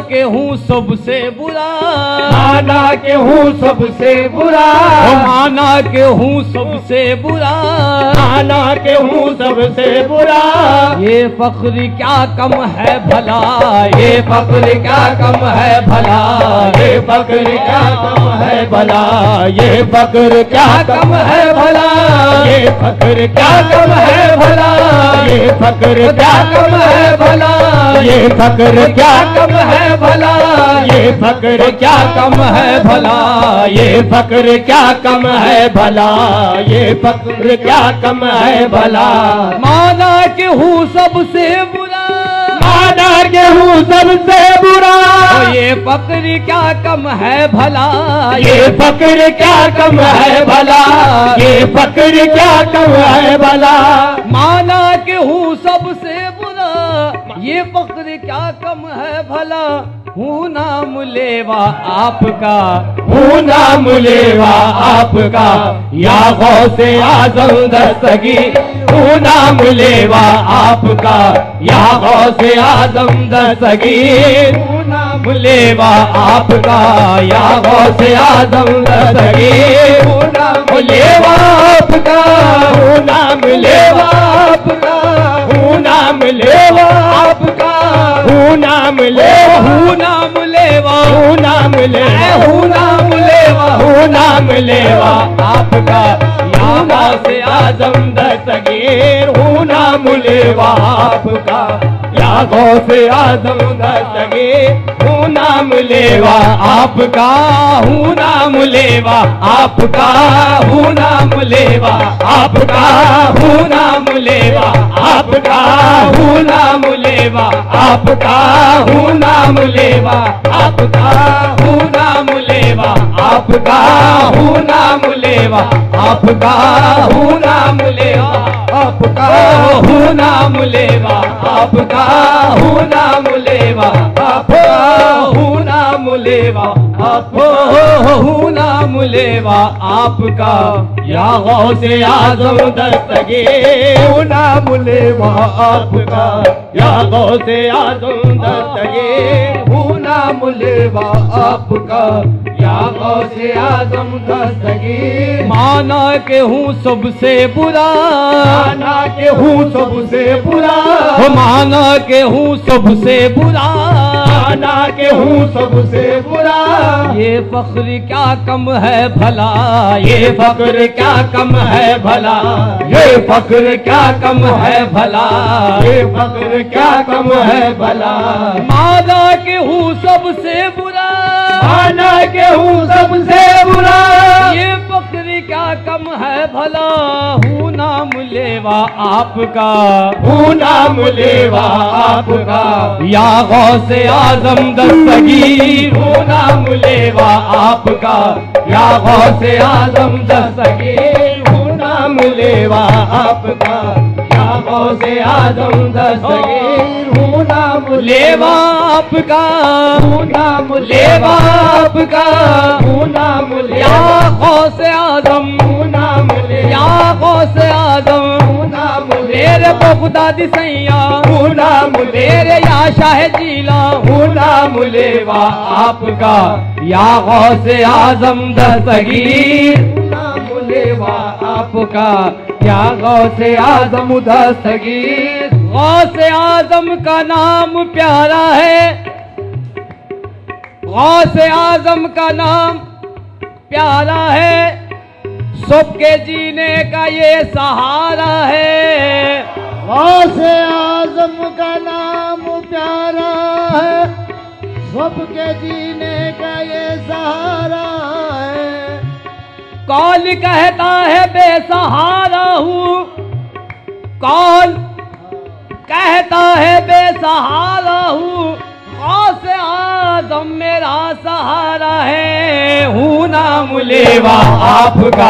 के हूँ सबसे बुरा, माना के हूँ सबसे बुरा, माना के हूँ सबसे बुरा, माना के हूँ सबसे बुरा। ये फख्र क्या कम है भला, ये फख्र क्या कम है भला, ये फख्र क्या कम है भला, ये फख्र क्या कम है भला, ये फख्र क्या कम है भला, ये फख्र क्या कम है भला, ये फख्र क्या कम है भला, ये फख्र क्या कम है भला, ये फख्र क्या कम है भला, ये फख्र क्या कम है भला। माना के हूँ सबसे बुरा, माना के हूँ सबसे बुरा, ये फख्र क्या कम है भला, ये फख्र क्या कम है भला, ये फख्र क्या कम है भला। माना के हूँ सबसे बुरा, ये फख्र क्या कम है भला, हूँ नाम लेवा आपका, हूँ नाम लेवा आपका, या गौसे आज़म दस्तगीर, हूँ नाम लेवा आपका, या गौसे आज़म दस्तगीर, हूँ नाम लेवा आपका, या गौसे आज़म दस्तगीर, हूँ नाम लेवा आपका, हूँ नाम लेवा आपका, हूँ नाम लेवा आपका, हूँ नाम लेवा, हूँ नाम लेवा, हूँ नाम लेवा, हूँ नाम लेवा, हूँ नाम लेवा आपका, या गौसे आज़म दस्तगीर, हूँ नाम लेवा आपका, या गौसे आज़म दस्तगीर, हूँ नाम लेवा आपका, हूँ नाम लेवा आपका, हूँ नाम लेवा आपका, हूँ नाम लेवा आपका, हूँ नाम लेवा आपका, हूँ नाम लेवा आपका, हूँ नाम लेवा आपका, हूँ नाम लेवा आपका, हूँ नाम लेवा आपका, हूँ नाम लेवा आपका, हूँ नाम लेवा आपका, हूँ नाम लेवा आपका, हूँ नाम लेवा आपका, या गौसे आज़म दस्तगीर, हूँ नाम लेवा आपका, या गौसे आज़म दस्तगीर, हूँ नाम लेवा आपका, या गौसे आज़म दस्तगीर। माना के हूँ सबसे बुरा, माना के हूँ सबसे बुरा, माना के हूँ सबसे बुरा, माना के हूँ सबसे बुरा। ये फख्र क्या कम है भला, ये फख्र क्या कम है भला, ये फख्र क्या कम है भला, ये फख्र क्या कम है भला। माना के हूँ सबसे बुरा, माना के हूँ सबसे बुरा, ये फख्र क्या कम है भला, हूँ नाम लेवा आपका, हूँ नाम लेवा आपका, या गौसे आज़म दस्तगीर, हूँ नाम लेवा आपका, या गौसे आज़म दस्तगीर, हूँ नाम लेवा आपका, या गौसे आज़म दस्तगीर, हूँ नाम लेवा आपका, हूँ नाम लेवा आपका, हूँ नाम या लेवा, गौसे आज़म, हूँ नाम लेवा, या गौसे आज़म, हूँ नाम मेरे लेवा, बगदादी सैया, हूँ नाम मेरे या शाह जीला, हूँ नाम लेवा आपका, या गौसे आज़म दस्तगीर, हूँ नाम लेवा आपका, या गौसे आज़म दस्तगीर। गौसे आज़म का नाम प्यारा है, गौसे आज़म का नाम प्यारा है, सबके जीने का ये सहारा है। गौसे आज़म का नाम प्यारा है, सबके जीने का ये सहारा है। कौन कहता है बेसहारा हूँ, कौन कहता है बेसहारा हूँ, गौसे आज़म मेरा सहारा है। हूँ नाम लेवा आपका,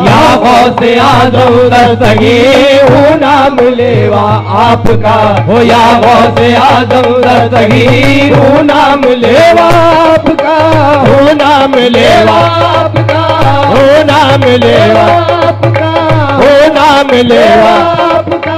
या गौसे आज़म दस्तगीर, हूँ नाम लेवा आपका, हो या गौसे आज़म दस्तगीर, हूँ नाम लेवा आपका, हो नाम लेवा आपका, हो नाम लेवा आपका, हो नाम लेवा आपका,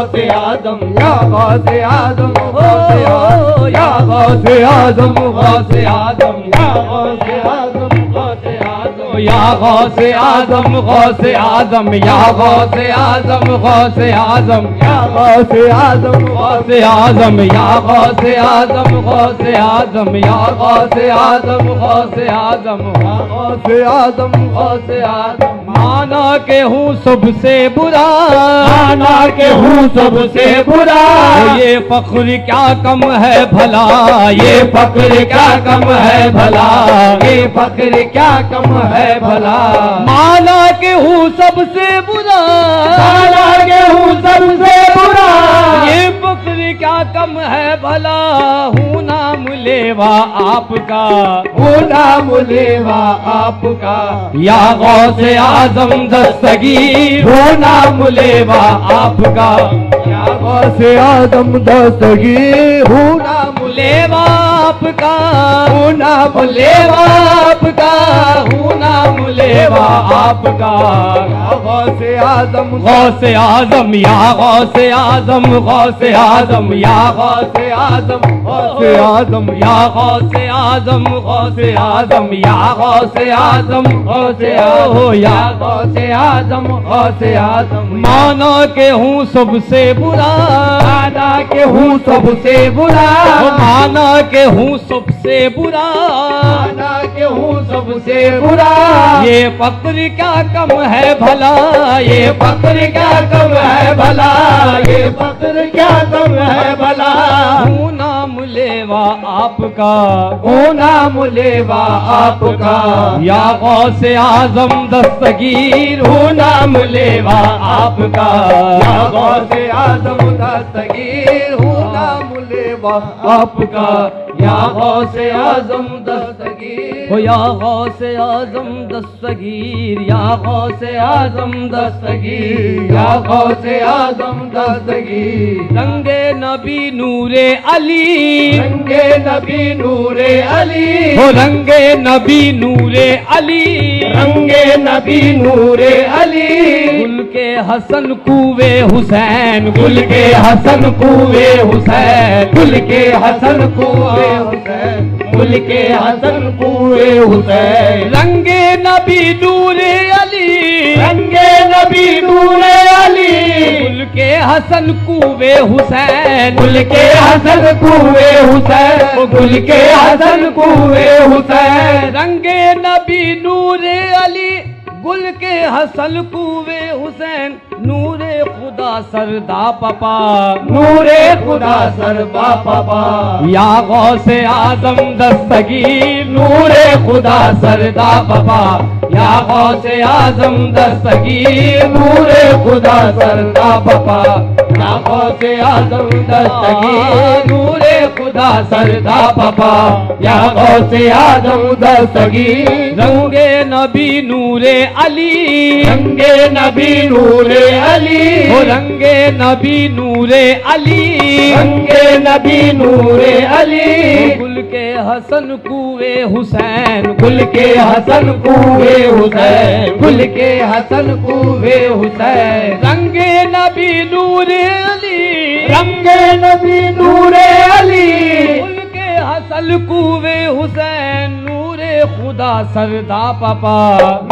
गौसे आजम या गौसे आजम गौसे आजम या गौसे आजम गौसे आजम या गौसे आजम गौसे आजम या गौसे आजम गौसे आजम या गौसे आजम गौसे आजम या गौसे आजम गौसे आजम या गौसे आजम गौसे आजम या गौसे आजम गौसे आजम गौसे आजम गौसे आजम माना के हूँ सबसे बुरा, माना के हूँ सबसे बुरा, ये फख्र क्या कम है भला, ये फख्र क्या कम है भला, ये फख्र क्या कम है भला। माना के हूँ सबसे बुरा, माना के हूँ सबसे बुरा, ये फख्र क्या कम है भला, हूँ नाम लेवा आपका, हूँ नाम लेवा आपका, या गौसे आजम दस्तगीर, हूँ नाम लेवा आपका, या गौसे आजम दस्तगीर, हूँ नाम लेवा आपका, हूँ नाम लेवा आपका, हूँ नाम लेवा आपका, या गौसे आजम गौसे आजम या गौसे आजम गौसे आजम या गौसे आजम गौसे आजम या गौसे आजम गौसे आजम या गौसे आजम गौसे हो या गौसे आजम गौसे आजम माना के हूँ सबसे बुरा, माना के हूँ सबसे बुरा, माना के हूँ सबसे बुरा, माना के हूँ सबसे बुरा, ये फख्र क्या कम है भला, ये फख्र क्या कम है भला, ये फख्र क्या कम है भला। हूँ नाम लेवा आपका, हूँ नाम लेवा आपका, या गौसे आजम दस्तगीर, हूँ नाम लेवा आपका, या गौसे आजम दस्तगीर, हूँ नाम लेवा आपका, या गौसे आजम दस्तगीर, हो या गौसे आजम दस्तगीर, या गौसे आजम दस्तगीर, या गौसे आजम दस्तगीर। रंगे नबी नूरे अली, रंगे नबी नूरे अली, हो रंगे नबी नूरे अली, रंगे नबी नूरे अली, गुल के हसन कुवे हुसैन, गुल के हसन कुए हुसैन, गुल के हसन कुए हुसैन, गुल के हसन कुए हुसैन। रंगे नबी नूरे अली, रंगे नबी नूरे अली, गुल के हसन कुवे हुसैन, गुल के हसन कुए हुसैन, गुल के हसन कुए हुसैन। रंगे नबी नूरे अली, गुल के हसन कुवे हुसैन, नूरे खुदा सरदा पपा, नूरे खुदा सरबा पपा, या गौसे आजम दस्तगीर, नूरे खुदा सरदा पपा, या गौसे आजम दस्तगीर, नूरे खुदा सरदा पपा, या गौसे आजम दस्तगीर, नूरे खुदा सरदा पपा, या गौसे आजम दस्तगीर। रंगे नबी नूरे अली, रंगे नबी नूरे अली, हो रंगे नबी नूरे अली, रंगे नबी नूरे अली, गुल के हसन कुवे हुसैन, गुल के हसन कुए हुसैन, गुल के हसन कुए हुसैन। रंगे नबी नूरे अली, रंगे नबी नूरे अली, गुल के हसन कुवे हुसैन, नूरे खुदा सरदा पपा,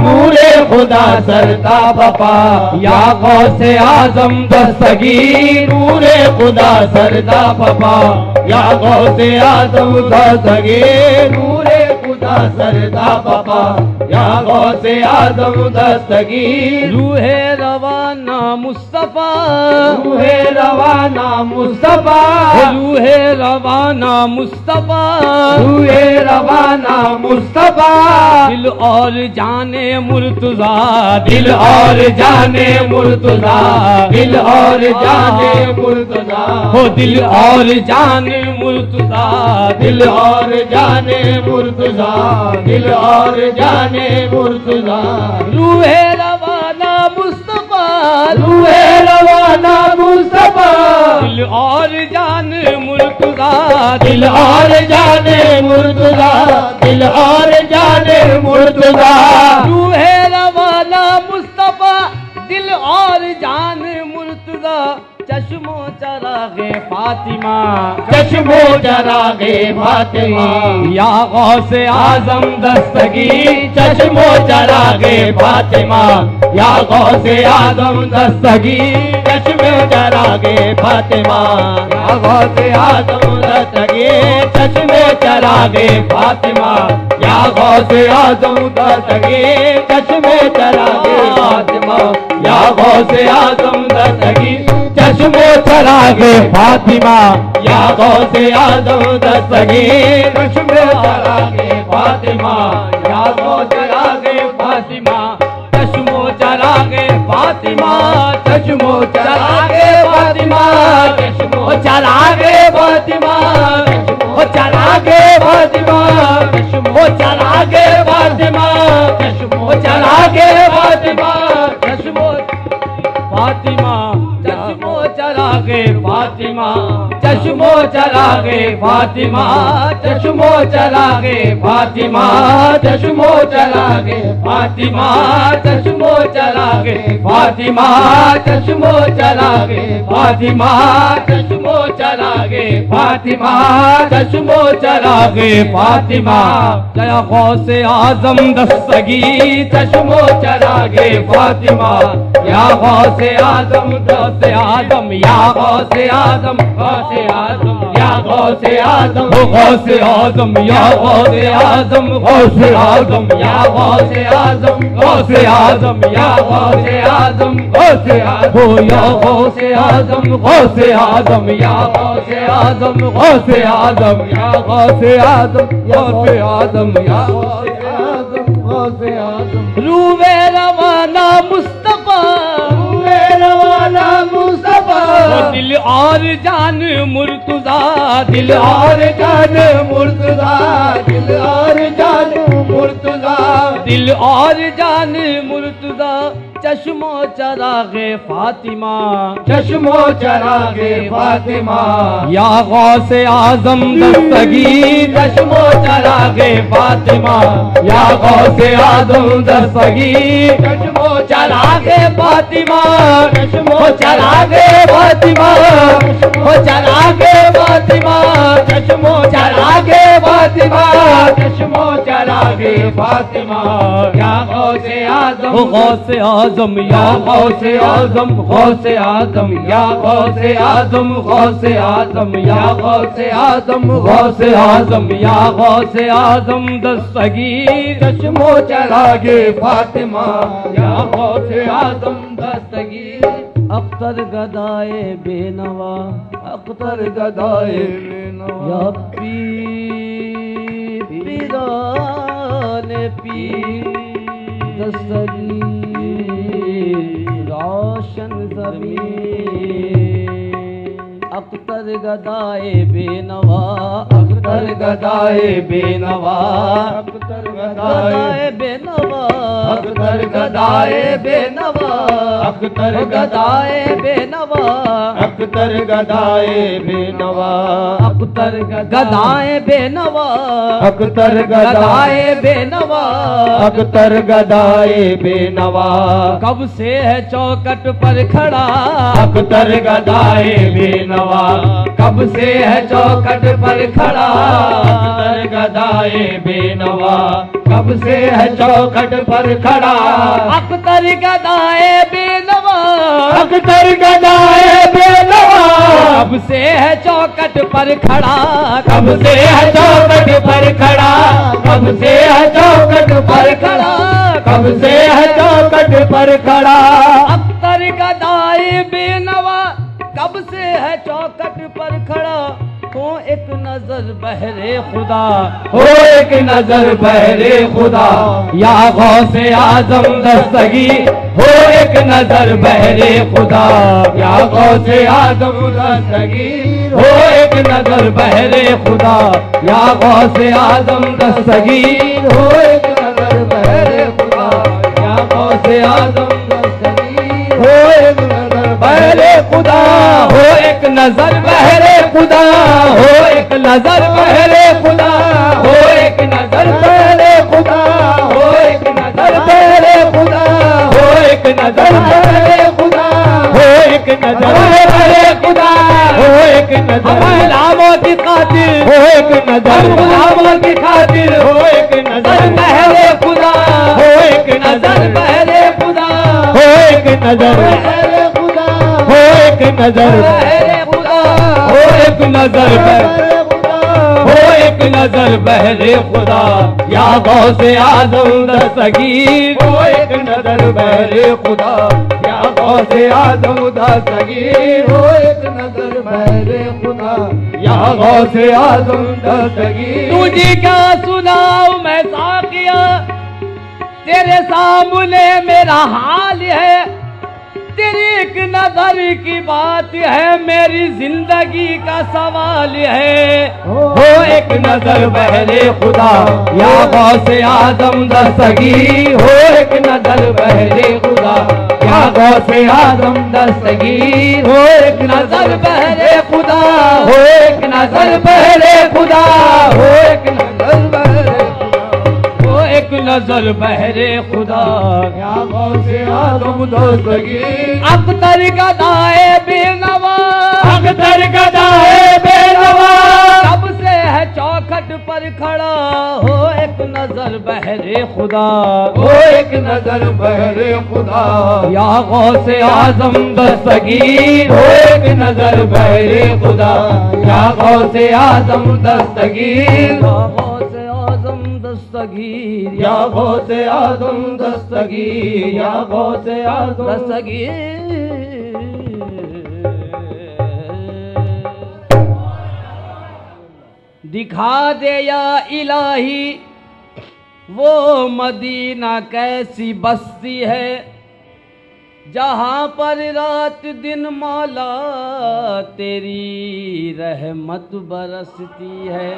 नूरे खुदा सरदा पपा, या गौसे आजम दस्तगीर, नूरे खुदा सरदा पपा, या गौसे आजम दस्तगीर, नूरे खुदा सरदा पपा, या गौसे आजम दस्तगीर। रूहे रवाना मुस्तफा, रूहे रवाना मुस्तफा, रूहे रवाना मुस्तफा, रूहे रवाना मुस्तफा, दिल और जाने मुर्तजा, दिल और जाने मुर्तजा, दिल और जाने मुर्तजा, हो दिल और जाने मुर्तजा, दिल और जाने मुर्तजा, दिल और जाने मुर्तजा। रूहे रवाना मुस्तफा, रूहे रवाना मुस्तफा, दिल और जान मुर्तजा, दिल और जाने मुर्तजा, दिल और जाने मुर्तजा। रूहे रवाना मुस्तफा, दिल और जान मुर्तजा, चश्म फातिमा, चश्मो चरागे फातिमा, या गौसे आजम दस्तगीर, चश्मो चरागे फातिमा, या गौसे आजम दस्तगीर, चश्मो चरागे फातिमा, या गौसे आजम दस्तगीर, चश्मो चरागे फातिमा, या गौसे आजम दस्तगीर, चश्मो चरागे फातिमा, या गौसे आजम दस्तगीर, चश्मो चरागे फातिमा, या गौसे आजम दस्तगीर, चश्मो चरागे फातिमा, या गौसे आगे फातिमा, चश्मो चरागे फातिमा, चश्मो चरागे फातिमा, चश्मो चरागे फातिमा, चश्मो चरागे फातिमा, चश्मो चरागे फातिमा, चश्मो चरागे फातिमा, चश्मो फातिमा, चश्मो चरागे फातिमा, चश्मो चरागे फातिमा, चश्मो चरागे फातिमा, चश्मो चरागे फातिमा, चश्मो चरागे फातिमा, चश्मो चरागे फातिमा, चश्मो चरागे फातिमा, चश्मो चरागे फातिमा, या गौसे आजम दस्तगीर, चश्मो चरागे फातिमा, या गौसे आजम गौसे आजम, या गौसे आजम गौसे आजम, या गौसे आजम गौसे आजम, या गौसे आजम, गौसे आजम, या गौसे आजम गौसे आजम, या गौसे आजम गौसे आजम, या गौसे आजम, गौसे आजम, या गौसे आजम गौसे आजम, या गौसे आजम गौसे आजम, या गौसे आजम गौसे आजम, रूवे रवाना मुस्तफा, रूवे रवाना मुस्तफा, दिल और जान मुर्तजा, दिल और जान मुर्तजा, दिल और जान मुर्तजा, दिल और जान मुर्तजा, चश्मो चरागे फातिमा, चश्मो चरागे फातिमा, या गौसे आजम दस्तगीर, चश्मो चरागे फातिमा, या गौसे आजम दस्तगीर, चश्मो चरागे फातिमा, चश्मो चरागे फातिमा, चश्मो चरागे फातिमा, चश्मो चरागे फातिमा, चश्मो चरागे फातिमा, या गौसे आजम गौसे आजम, या गौसे आजम गौसे आजम, या गौसे आजम गौसे आजम, या गौसे आजम गौसे आजम, या गौसे आजम दस्तगीर, चश्मो चरागे फातिमा, या गौसे आजम दस्तगीर, अख्तर गदाए बेनवा, अख्तर गदाए बेनवा, या पीराने पीर दस्तगीर, रोशन ज़मीन, अख्तर गदाए बेनवा, अख्तर गदाए बेनवा, अख्तर गदाए बेनवा, अख्तर गदाए बेनवा, अख्तर गदाए बेनवा, अख्तर गदाए बेनवा, अख्तर गदाए बेनवा, अख्तर गदाए बेनवा, अख्तर गदाए बेनवा, कब से है चौकट पर खड़ा, अख्तर गदाए बेनवा, कब से है चौकट पर खड़ा, अख्तर गदाए बेनवा, कब से है चौखट पर खड़ा, अख्तर गदाए बेनवा, अख्तर गदाए बेनवा, कब से है चौकट पर खड़ा, कब से है चौखट पर खड़ा, कब से है चौखट पर खड़ा, कब से है चौखट पर खड़ा, अख्तर गदाए बेनवा, कब से है चौकट पर खड़ा, हो एक नजर बहरे खुदा, हो एक नजर बहरे खुदा, या गौसे आजम दस्तगीर, हो एक नजर बहरे खुदा, या गौसे आजम दस्तगीर, हो एक नजर बहरे खुदा, या गौसे आजम दस्तगीर, हो एक नजर बहरे खुदा, या गौसे आजम दस्तगीर, हो एक नजर बहरे खुदा, हो एक नजर बहरे खुदा, हो एक नजर बहरे खुदा, हो एक नजर बहरे खुदा, हो एक नजर बहरे खुदा, हो एक नजर बहरे खुदा, हो एक नजर बहरे खुदा, हो एक नजर की खातिर हो एक नजर गुलामों की खातिर हो एक नजर बहरे खुदा हो एक नजर नजर बहरे खुदा हो एक नजर बहरे खुदा हो एक नजर बहरे खुदा हो एक नजर हो एक नजर बहरे खुदा या गौसे आजम दस्तगीर हो एक नजर बहरे खुदा या गौसे आजम दस्तगीर हो एक नजर बहरे खुदा या गौसे आजम दस्तगीर। तुझे क्या सुनाऊं मैं साकिया तेरे सामने मेरा हाल है, तेरी एक नजर की बात है मेरी जिंदगी का सवाल है। हो एक नजर बहरे खुदा या गौसे आजम दस्तगीर हो एक नजर बहरे खुदा या गौसे आजम दस्तगीर हो एक नजर बहरे खुदा हो एक नजर बहरे खुदा हो एक नजर बहरे वो एक नजर बहरे खुदा या गौसे आजम दस्तगीर। अख्तर गदाए बेनवा अख्तर गदाए बेनवा कब से है चौखट पर खड़ा, हो एक नजर बहरे खुदा हो एक नजर बहरे खुदा या गौसे आजम दस्तगीर हो एक नजर बहरे खुदा या गौसे आजम दस्तगीर या गौसे आजम दस्तगीर या गौसे आजम दस्तगीर या गौसे आजम दिखा दे या इलाही वो मदीना कैसी बस्ती है, जहाँ पर रात दिन मौला तेरी रहमत बरसती है।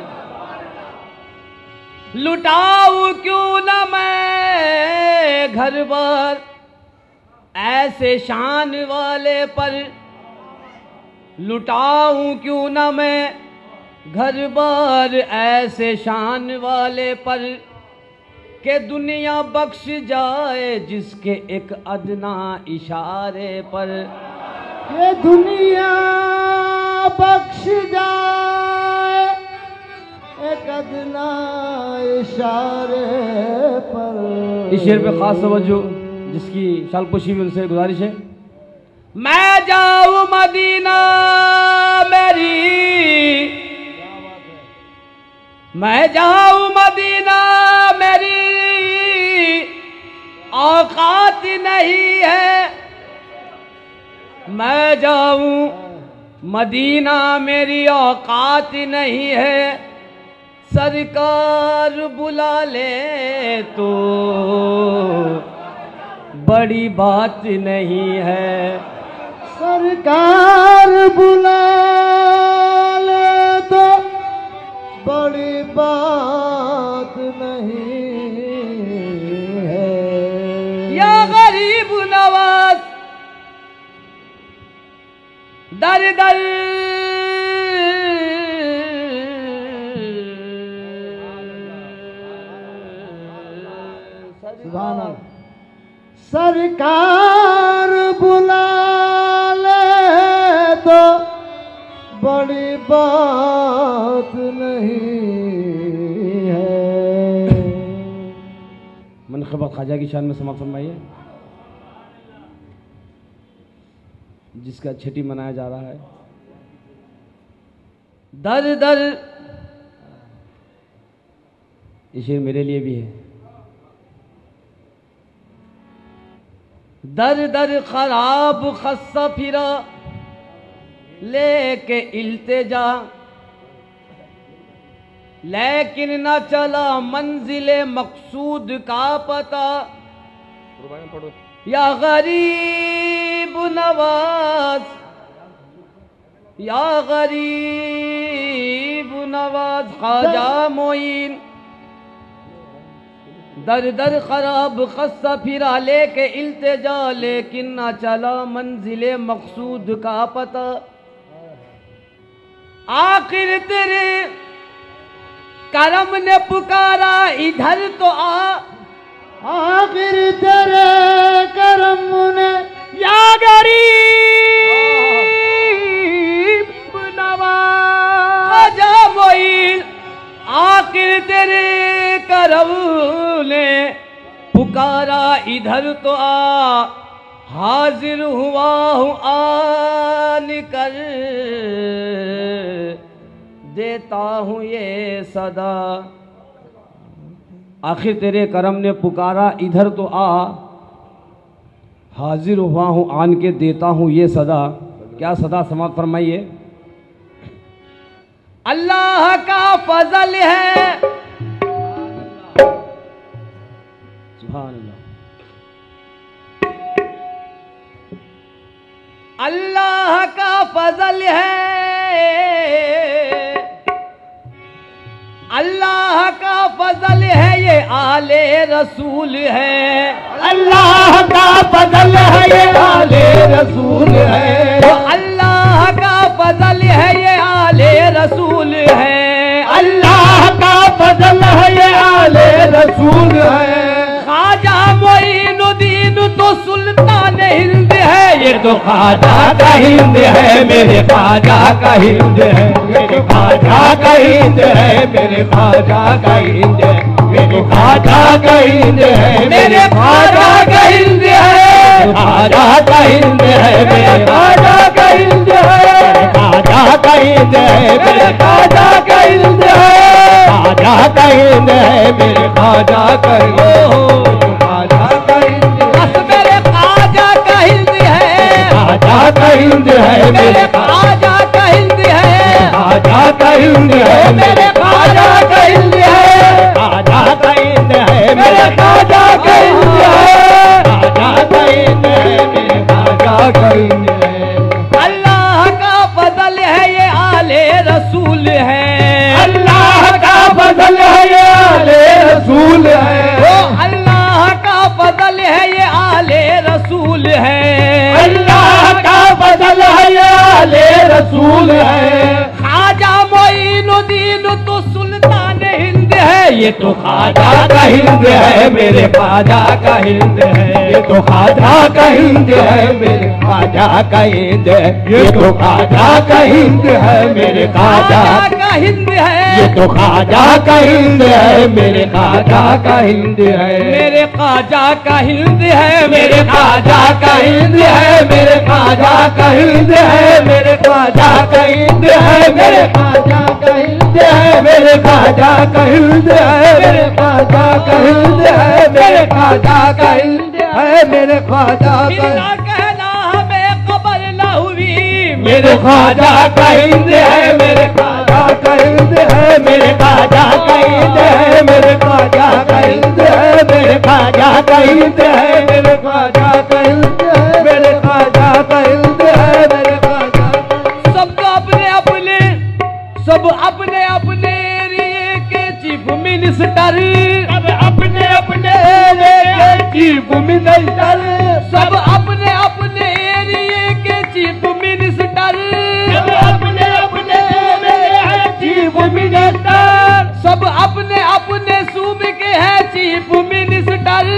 लुटाऊं क्यों न मैं घर बार ऐसे शान वाले पर, लुटाऊं क्यों न मैं घर बार ऐसे शान वाले पर, के दुनिया बख्श जाए जिसके एक अदना इशारे पर। ये दुनिया बख्श जाए एक अदना इशारे पर। इस शेर पे खास तवज्जो जिसकी शालपोशी भी उनसे गुजारिश है। मैं जाऊं मदीना मेरी, मैं जाऊं मदीना मेरी औकात नहीं है, मैं जाऊं मदीना मेरी औकात नहीं है, सरकार बुला ले तो बड़ी बात नहीं है, सरकार बुला ले तो बड़ी बात नहीं है। या गरीब नवाज दर दर सरकार बुला ले तो बड़ी बात नहीं है। मनक़बत ख्वाजा की शान में समाप्त फरमाइए, जिसका छठी मनाया जा रहा है। दर दर ये शेर मेरे लिए भी है। दर दर खराब खस्सा फिरा लेके इल्तिजा, लेकिन न चला मंजिले मकसूद का पता। या गरीब नवाज या गरीब नवाज ख्वाजा मोइन, दर दर खराब खस्सा फिरा लेके इल्तिजा, लेकिन न चला मंजिले मकसूद का पता। आखिर तेरे करम ने पुकारा इधर तो आ, आखिर तेरे करम ने या गरीब नवाज करम ने पुकारा इधर तो आ, हाजिर हुआ हूँ आन कर, देता हूँ ये सदा। आखिर तेरे करम ने पुकारा इधर तो आ, हाजिर हुआ हूँ आन के देता हूँ ये सदा। क्या सदा समाप्त फरमाइए। अल्लाह का फजल है, सुभान अल्लाह, अल्लाह का फजल है, अल्लाह का फजल है, ये आले रसूल है। अल्लाह का फजल है, ये आले रसूल है। अल्लाह का फजल है, ये आले रसूल है। अल्लाह का फजल है, ये आले रसूल है। ख्वाजा मोइनुद्दीन तो सुल्तान हिंद है, ये तो ख्वाजा का हिंद है, मेरे ख्वाजा का हिंद है, मेरे ख्वाजा का हिंद है, मेरे ख्वाजा का हिंद है, मेरे ख्वाजा का हिंद है, मेरे ख्वाजा का हिंद है, ख्वाजा का हिंद है, मेरे ख्वाजा का हिंद है, ख्वाजा का हिंद है, मेरे ख्वाजा का हिंद है, ख्वाजा का हिंद है, मेरे ख्वाजा का हिंद है, ख्वाजा का हिंद बस मेरे ख्वाजा का हिंद है, ख्वाजा का हिंद है, मेरे ख्वाजा का हिंद है, ख्वाजा का हिंद है, मेरे ख्वाजा का हिंद है, ख्वाजा का हिंद है, मेरे ख्वाजा का हिंद है, ख्वाजा का हिंद है, मेरे ख्वाजा का हिंद है। अल्लाह का फजल है, ये आले रसूल है। अल्लाह का फजल है, ये आले रसूल है। अल्लाह का फजल है, ये आले रसूल है। अल्लाह का फजल है, ये आले रसूल है। ख्वाजा मोइनुद्दीन तो सुल्तान हिंद है, ये तो ख्वाजा का हिंद है, मेरे ख्वाजा का हिंद है, ये तो ख्वाजा का हिंद है, मेरे ख्वाजा का हिंद है, ये तो ख्वाजा का हिंद है, मेरे ख्वाजा का हिंद है, ये तो ख्वाजा का हिंद है, मेरे ख्वाजा का हिंद है, मेरे ख्वाजा का हिंद है, मेरे ख्वाजा का हिंद है, मेरे ख्वाजा का हिंद है, मेरे ख्वाजा का हिंद है, मेरे ख्वाजा का हिंद है, मेरे ख्वाजा का हिंद है, मेरे ख्वाजा का हिंद है, मेरे ख्वाजा का हिंद है, मेरे ख्वाजा का ना कहना हमें खबर न हुई, मेरे ख्वाजा का हिंद है, मेरे ख्वाजा का हिंद है, मेरे ख्वाजा का हिंद है, मेरे ख्वाजा का हिंद है, मेरे ख्वाजा का हिंद है, मेरे ख्वाजा का हिंद है, मेरे ख्वाजा का हिंद है, मेरे ख्वाजा। सबको अपने अपने, सब अपने अपने एरिए के चीफ मिनिस्टर, अब अपने अपने चीफ मिनिस्टर, सब अपने अपने एरिए के चीफ मिनिस्टर, अब अपने अपने चीफ मिनिस्टर, सब अपने अपने सूबे के हैं चीफ मिनिस्टर,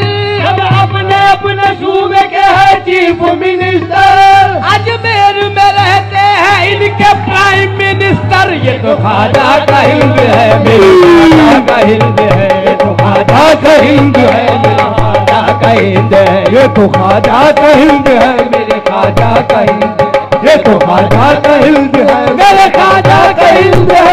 अब अपने अपने सूबे के हैं चीफ मिनिस्टर। अजमेर में रहते हैं इनके प्राइम मिनिस्टर, ये तो ख्वाजा का हिंद है, मेरे ख्वाजा का हिंद है, ये तो ख्वाजा का हिंद है, मेरे ख्वाजा का हिंद है, ये तो ख्वाजा का हिंद है, मेरे ख्वाजा का हिंद है, ये तो ख्वाजा का हिंद है, मेरे ख्वाजा का हिंद है,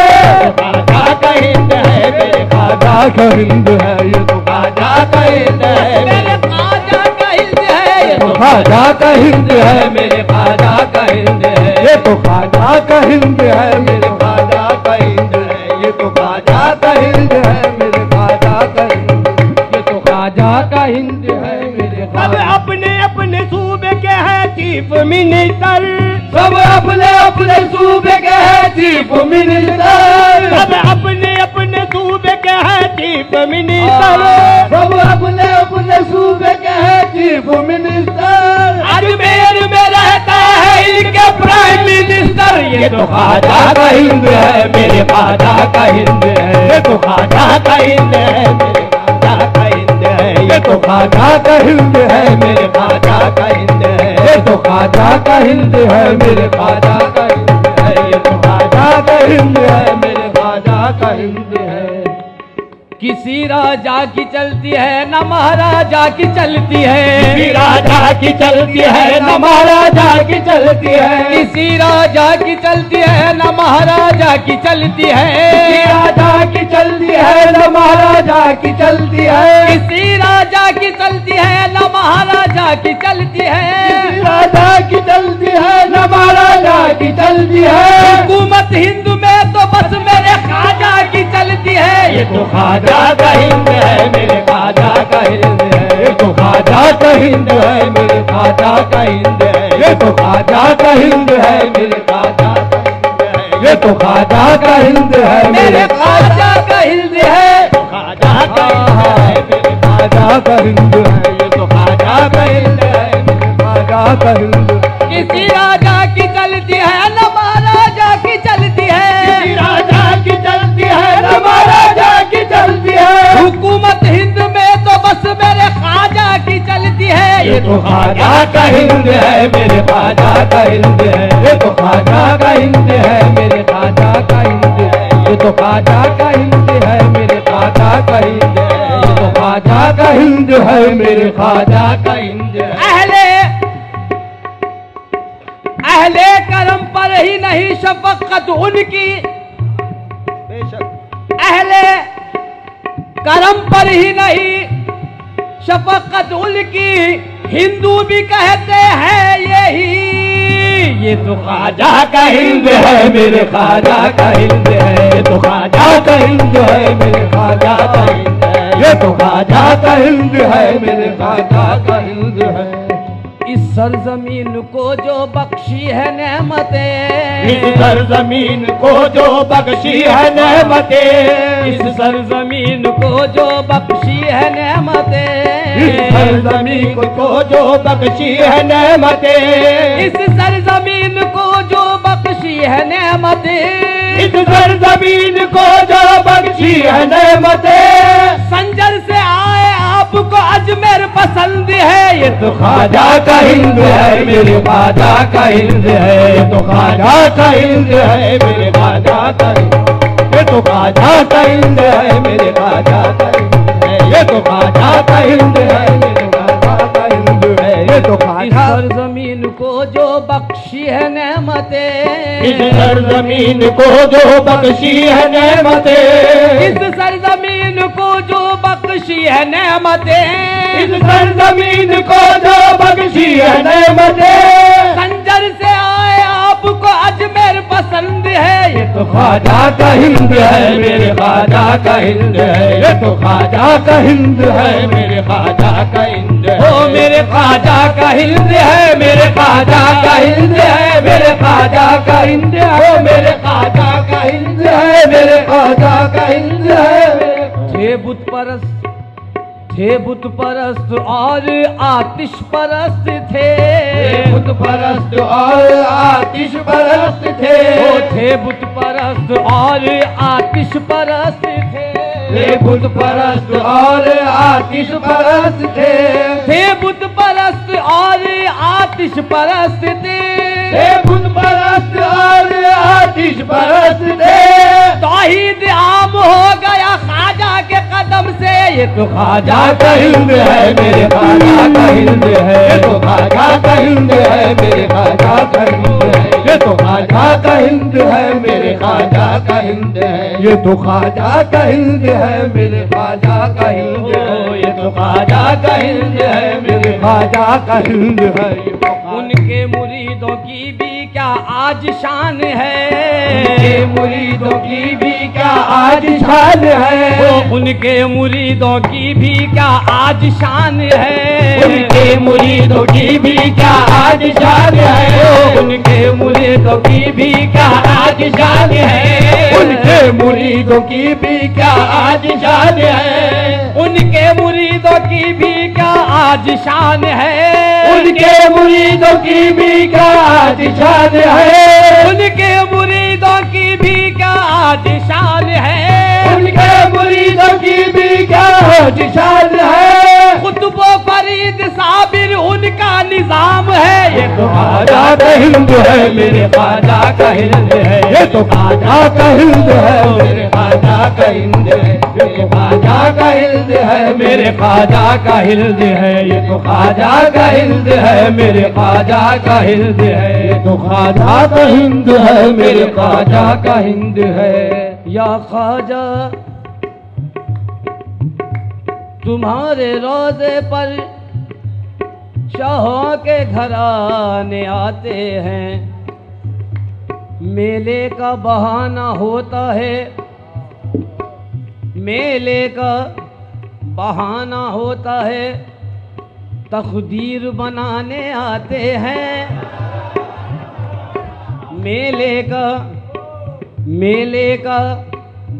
ख्वाजा का हिंद है, मेरे ख्वाजा का हिंद है, ये तो ख्वाजा का हिंद है, मेरे ख्वाजा का हिंद है, ये तो ख्वाजा का हिंद है, मेरे ख्वाजा का हिंद है, ये तो ख्वाजा का हिंद है, मेरे ख्वाजा का हिंद है, ये तो ख्वाजा का हिंद है, मेरे ख्वाजा का हिंद, ये तो ख्वाजा का हिंद है, मेरे सब अपने अपने सूबे के हैं चीफ मिनिस्टर, सब अपने अपने सूबे के हैं चीफ मिनिस्टर, सब अपने अपने सूबे के हैं चीफ मिनिस्टर, सब अपने अपने सूबे के हैं चीफ मिनिस्टर। अजमेर में रहता है इनके प्राइम मिनिस्टर, ये तो ख्वाजा का हिंद है, मेरे ख्वाजा का हिंद है, ये तो ख्वाजा का हिंद है, मेरे ख्वाजा का हिंद है, ये तो ख्वाजा का हिंद है, मेरे ख्वाजा का हिंद है, ये तो ख्वाजा का हिंद है, मेरे ख्वाजा का हिंद है, ये तो ख्वाजा का हिंद है, मेरे ख्वाजा का हिंद है। किसी राजा की चलती है न महाराजा की चलती है, किसी राजा की चलती है न महाराजा की चलती है, किसी राजा की चलती है न महाराजा की चलती है, किसी राजा की चलती है न महाराजा की चलती है, किसी राजा की चलती है न महाराजा की चलती है, किसी राजा की चलती है न महाराजा की चलती है। हुकूमत हिंद में तो बस मेरे ख्वाजा की चलती है। ये तो ख्वाजा का हिंद है, मेरे ख्वाजा का हिंद है, ये तो ख्वाजा का हिंद है, मेरे ख्वाजा का हिंद है, ये तो ख्वाजा का हिंद है, मेरे ख्वाजा का हिंद है, ये तो ख्वाजा का हिंद है, मेरे ख्वाजा का हिंद है, ख्वाजा का हिंद है, मेरे ख्वाजा का हिंद है, ये तो ख्वाजा का हिंद है, मेरे ख्वाजा का हिंद। किसी राजा की चलती है न महाराजा की चलती है, किसी राजा की चलती है न महाराजा की चलती है, हुकूमत हिंद में तो बस मेरे ख्वाजा की चलती है। ये तो ख्वाजा का हिंद है, मेरे ख्वाजा का हिंद है, ये तो ख्वाजा का हिंद है, मेरे ख्वाजा का हिंद है, ये तो ख्वाजा का हिंद है, मेरे ख्वाजा का हिंद है, ये तो ख्वाजा का हिंद है, मेरे ख्वाजा का हिंद है। अहले करम पर ही नहीं शफकत उनकी, अहले करम पर ही नहीं शफकत उनकी, हिंदू भी कहते हैं यही। ये तो ख्वाजा का हिंद है, मेरे ख्वाजा का हिंद है, ये तो ख्वाजा का हिंद है, मेरे ख्वाजा का हिंद है, ये तो ख्वाजा का हिंद है, मेरे ख्वाजा का हिंद है। इस सरजमीन को जो बख्शी है नेमतें, इस सरजमीन को जो बख्शी है नेमतें, इस सरजमीन को जो बख्शी है नेमतें, इस सरजमीन को जो बख्शी है नेमतें, इस सरजमीन को जो बख्शी है नेमतें, इस सरजमीन को जो बख्शी है नेमतें, संजर से आए आपको अजमेर पसंद है। ये तो ख्वाजा का हिंद है, मेरे ख्वाजा का हिंद है, ये तो ख्वाजा का हिंद है, मेरे ख्वाजा का हिंद, ये तो ख्वाजा का हिंद है, मेरे ख्वाजा का हिंद है, ये तो ख्वाजा का हिंद है, मेरे ख्वाजा का हिंद है, ये तो ख्वाजा। सरजमीन को जो बख्शी है नेमतें, इस सरजमीन को जो बख्शी है नेमतें, इस सरजमीन को जो बख्शी है नेमतें, इस सरजमीन को जो बख्शी है नेमतें, संजर से आए आपको अजमेर पसंद है। ये तो ख्वाजा का हिंद है, मेरे ख्वाजा का हिंद है, ये तो ख्वाजा का हिंद है, मेरे ख्वाजा का हिंद है, ओ मेरे ख्वाजा का हिंद है, मेरे ख्वाजा का हिंद है, मेरे ख्वाजा का हिंद है, ओ मेरे ख्वाजा का हिंद है, मेरे ख्वाजा का हिंद है। थे बुत परस्त, थे बुत परस्त और आतिश परस्त थे, बुत परस्त और आतिश परस्त थे, थे बुत परस्त और आतिश परस्त थे, थे बुत परस्त और आतिश परस्त थे बुत परस्त और आतिश परस्त थे बुत परस्त और आतिश परस्त थे। तौहीद आम हो गया ख्वाजा के कदम से। ये तो ख्वाजा का हिंद है, मेरे ख्वाजा का हिंद है, ये तो ख्वाजा का हिंद है, मेरे ख्वाजा का हिंद है, ये तो ख्वाजा का हिंद है, मेरे ख्वाजा का हिंद है, ये तो ख्वाजा का हिंद है, मेरे ख्वाजा का हिंद है, ये तो ख्वाजा का हिंद है, मेरे ख्वाजा का हिंद है। उनके मुरीदों की भी क्या आज शान है, उनके मुरीदों की भी क्या आज शान है, उनके मुरीदों की भी क्या आज शान है, उनके मुरीदों की भी क्या आज शान है, उनके मुरीदों की भी क्या आज शान है, उनके मुरीदों की भी क्या आज शान है, उनके मुरीदों की भी क्या आज शान है, उनके मुरीदों की भी क्या आज शान है, उनके मुरीदों की भी क्या आज शान है, उनके मुरीदों की भी क्या आज शान है। कुतुबो फरीद साबिर उनका निजाम है। ये तो ख्वाजा का हिंद है, मेरे ख्वाजा का हिंद है, ये तो ख्वाजा का हिंद है, मेरे ख्वाजा का हिंद है, मेरे ख्वाजा का हिल्द है, मेरे ख्वाजा का हिल्द है, ये तो ख्वाजा का हिल्द है, मेरे ख्वाजा का हिल्द है, ये तो ख्वाजा का हिंद है, मेरे ख्वाजा का हिंद है। या ख्वाजा तुम्हारे रोज़े पर शाहों के घराने आते हैं, मेले का बहाना होता है, मेले का बहाना होता है, तकदीर बनाने आते हैं, मेले का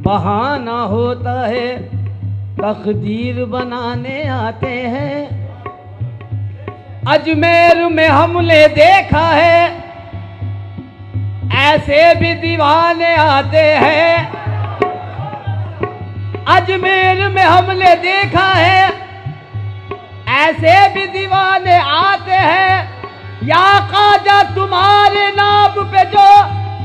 बहाना होता है, तकदीर बनाने आते हैं। अजमेर में हमने देखा है ऐसे भी दीवाने आते हैं, अजमेर में हमने देखा है ऐसे भी दीवाने आते हैं। या ख्वाजा तुम्हारे नाम पे जो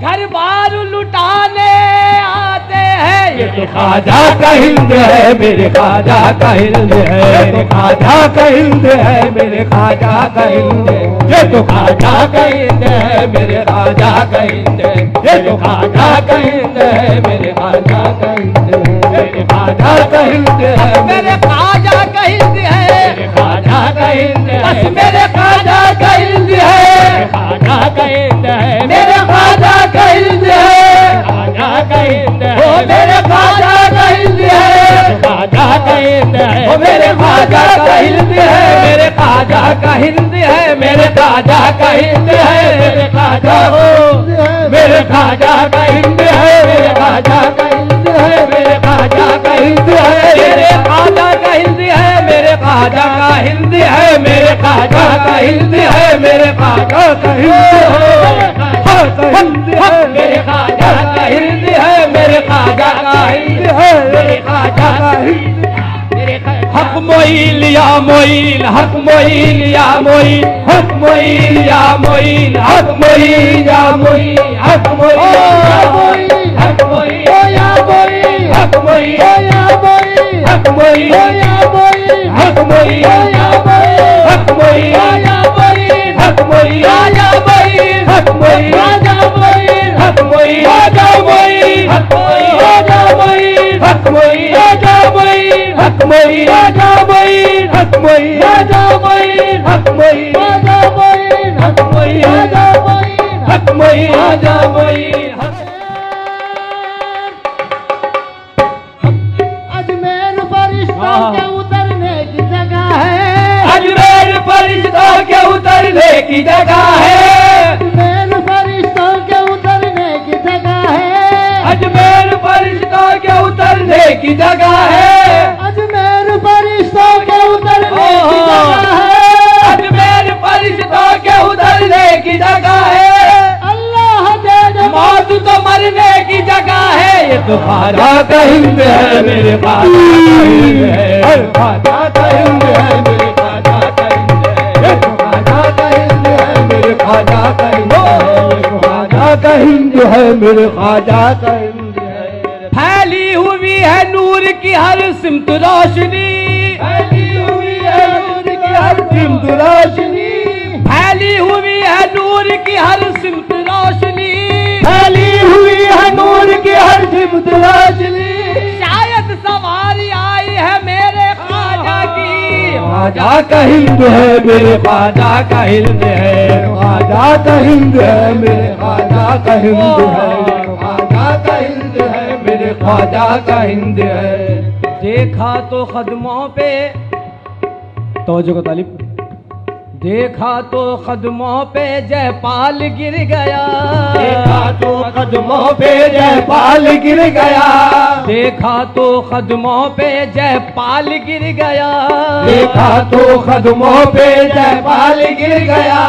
घर बार लुटाने आते हैं, ये तो ख्वाजा का हिंद है, मेरे ख्वाजा का हिंद है, ये तो ख्वाजा का हिंद है, मेरे ख्वाजा का हिंद है, ये तो ख्वाजा का हिंद है, मेरे ख्वाजा का हिंद है, ये तो ख्वाजा का हिंद है, मेरे ख्वाजा का हिंद है, मेरे ख्वाजा का हिंद है, मेरे ख्वाजा का हिंद है, मेरे ख्वाजा का हिंद है, बस मेरे ख्वाजा का हिंद है, ख्वाजा का हिंद है, मेरे ख्वाजा का हिंद है, ख्वाजा का हिंद है, ओ मेरे ख्वाजा का हिंद है, ख्वाजा का हिंद है, ओ मेरे ख्वाजा का हिंद है, मेरे ख्वाजा का हिंद है, मेरे ख्वाजा का हिंद है, मेरे ख्वाजा हो, मेरे ख्वाजा का हिंद है, मेरे ख्वाजा का हिंद है, मेरे ख्वाजा का हिंद है, मेरे ख्वाजा का हिंद है, मेरे ख्वाजा का हिंद है, मेरे ख्वाजा का हिंद है, मेरे ख्वाजा का हिंद है, मेरे ख्वाजा का हिंद है, मेरे ख्वाजा का हिंद है, मेरे ख्वाजा का हिंद। हक मोइल या मोइल, हक मोइल या मोइल, हक मोइल या मोइल, हक मोइल या मोइल, हक मोइल या मोइल, हक मोइल या मोइल, हक मोइल या मोइल, हक मोइल या मोइल, हक मोइल या मोइल, हक मोइल या मोइल, हक मोइल या मोइल, हक मोइल या मोइल, हक मोइल या मोइल, हक मोइल या मोइल, हक मोइल या मोइल, हक मोइल या मोइल, हक मोइल या मोइल, हक मोइल या मोइल, हक मोइल या मोइल, हक मोइल या मोइल। अजमेर फरिश्तों के उतरने की जगह है, अजमेर फरिश्तों के उतरने की जगह है, अजमेर फरिश्तों के उतरने की जगह है, अजमेर फरिश्तों के उतरने की जगह है, अजमेर फरिश्तों के उतरने की जगह है, अजमेर फरिश्तों के उतरने की जगह है, अल्लाह दे दे मौत तो मरने की जगह है। ये तो ख्वाजा का हिंद है, मेरे ख्वाजा का हिंद है, ख्वाजा का हिंद है, मेरे ख्वाजा का हिंद है, ये तो ख्वाजा का हिंद है, मेरे ख्वाजा का हिंद है, ये तो ख्वाजा का हिंद है, मेरे ख्वाजा का हिंद है। फैली हुई है नूर की हर सिमत रोशनी, फैली हुई है नूर की हर सिमत रोशनी, फैली हुई है नूर की हर सिमत रोशनी, फैली हुई है नूर की हर सिमत रोशनी, शायद सवारी आई है मेरे ख्वाजा की। ख्वाजा का हिंद है, मेरे ख्वाजा का हिंद है, ख्वाजा का हिंद है, मेरे ख्वाजा का हिंद है, ख्वाजा का हिंद है, मेरे ख्वाजा का हिंद है। देखा तो कदमों पे, तवज्जो को तालिब, देखा तो कदमों पे जयपाल गिर गया, देखा तो कदमों पे जयपाल गिर गया, देखा तो कदमों पे जयपाल गिर गया, देखा तो कदमों पे जयपाल गिर गया,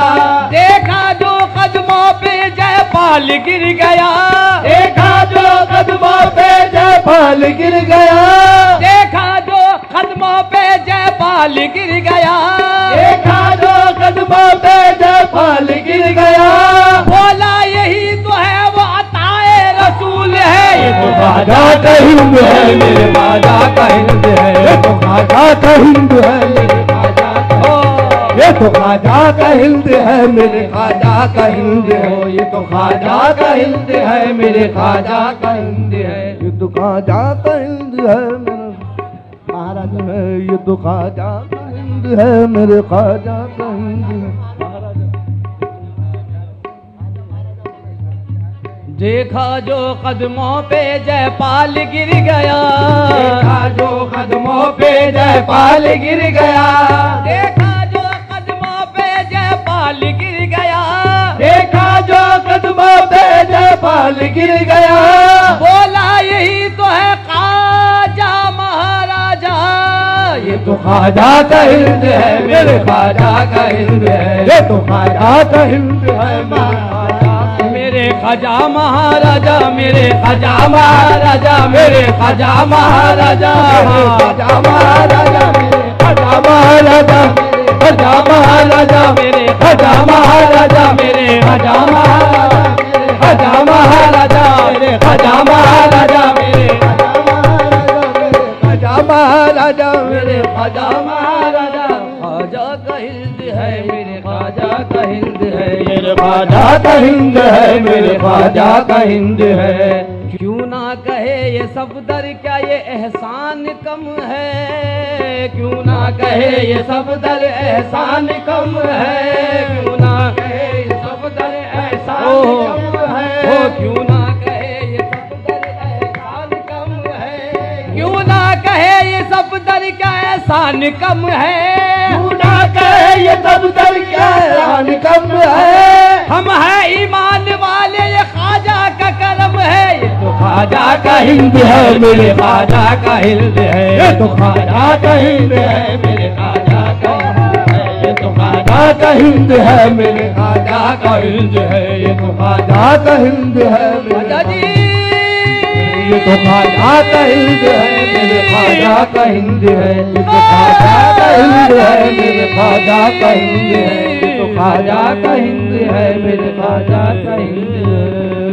देखा जो कदमों पे जयपाल गिर गया, देखा जो कदमों पे जयपाल गिर गया, देखा जो कदमों पे जयपाल गिर गया, देखा जो कदमों पे जयपाल गिर गया, बोला यही तो है वो अताए रसूल है, ये तो ख्वाजा का हिंद है मेरे ख्वाजा का हिंद है, ये तो ख्वाजा का हिंद है मेरे ख्वाजा का, ये तो ख्वाजा का हिंद है मेरे ख्वाजा का हिंद है, ये तो ख्वाजा का हिंद है मेरे ख्वाजा का हिंद है, ये तो ख्वाजा का हिंद है मेरे महाराज है, ये तो ख्वाजा का हिंद है मेरे ख्वाजा का हिंद है। देखा जो कदमों पे जयपाल गिर गया, देखा जो कदमों पे जयपाल गिर गया, देखा जो कदमों पे जयपाल गिर गया, देखा जो कदमों पे जयपाल गिर गया, बोला यही तो है ख्वाजा महाराजा, ये तो ख्वाजा का हिंद है मेरे ख्वाजा का हिंद है, ये तो ख्वाजा का हिंद है मेरे ख्वाजा महाराजा, मेरे ख्वाजा महाराजा, मेरे ख्वाजा महाराजा, ख्वाजा महाराजा, मेरे ख्वाजा महाराजा, ख्वाजा महाराजा, मेरे ख्वाजा महाराजा, मेरे ख्वाजा महाराजा, ख्वाजा महाराजा, मेरे ख्वाजा महाराजा, मेरे ख्वाजा महाराजा, मेरे ख्वाजा महाराजा, ख्वाजा का हिंद है मेरे ख्वाजा का हिंद है, मेरे ख्वाजा का हिंद है मेरे ख्वाजा का हिंद है। क्यों ना कहे ये सब दर क्या ये एहसान कम है, क्यों ना कहे ये सब दर एहसान कम है, क्यों ना कहे ये सब दर एहसान कम है, क्यों ना कहे ये सब दर एहसान कम है, क्यों ना कहे ये सब दर क्या एहसान कम है, क्यों ना कहे ये सब दर क्या एहसान कम है, हम है ईमान वाले ये ख्वाजा का करम है, ये तो ख्वाजा का हिंद है मेरे ख्वाजा का हिंद है, ये तो ख्वाजा का हिंद है मेरे ख्वाजा का हिंद है, ये तो ख्वाजा का हिंद है मेरे ख्वाजा का हिंद है, ये तो ख्वाजा का हिंद है ख्वाजा जी, ये तो ख्वाजा का हिंद है मेरे ख्वाजा का हिंद है, ये तो ख्वाजा का हिंद है मेरे ख्वाजा का हिंद है, ये तो ख्वाजा का हिंद है मेरे ख्वाजा का हिंद है।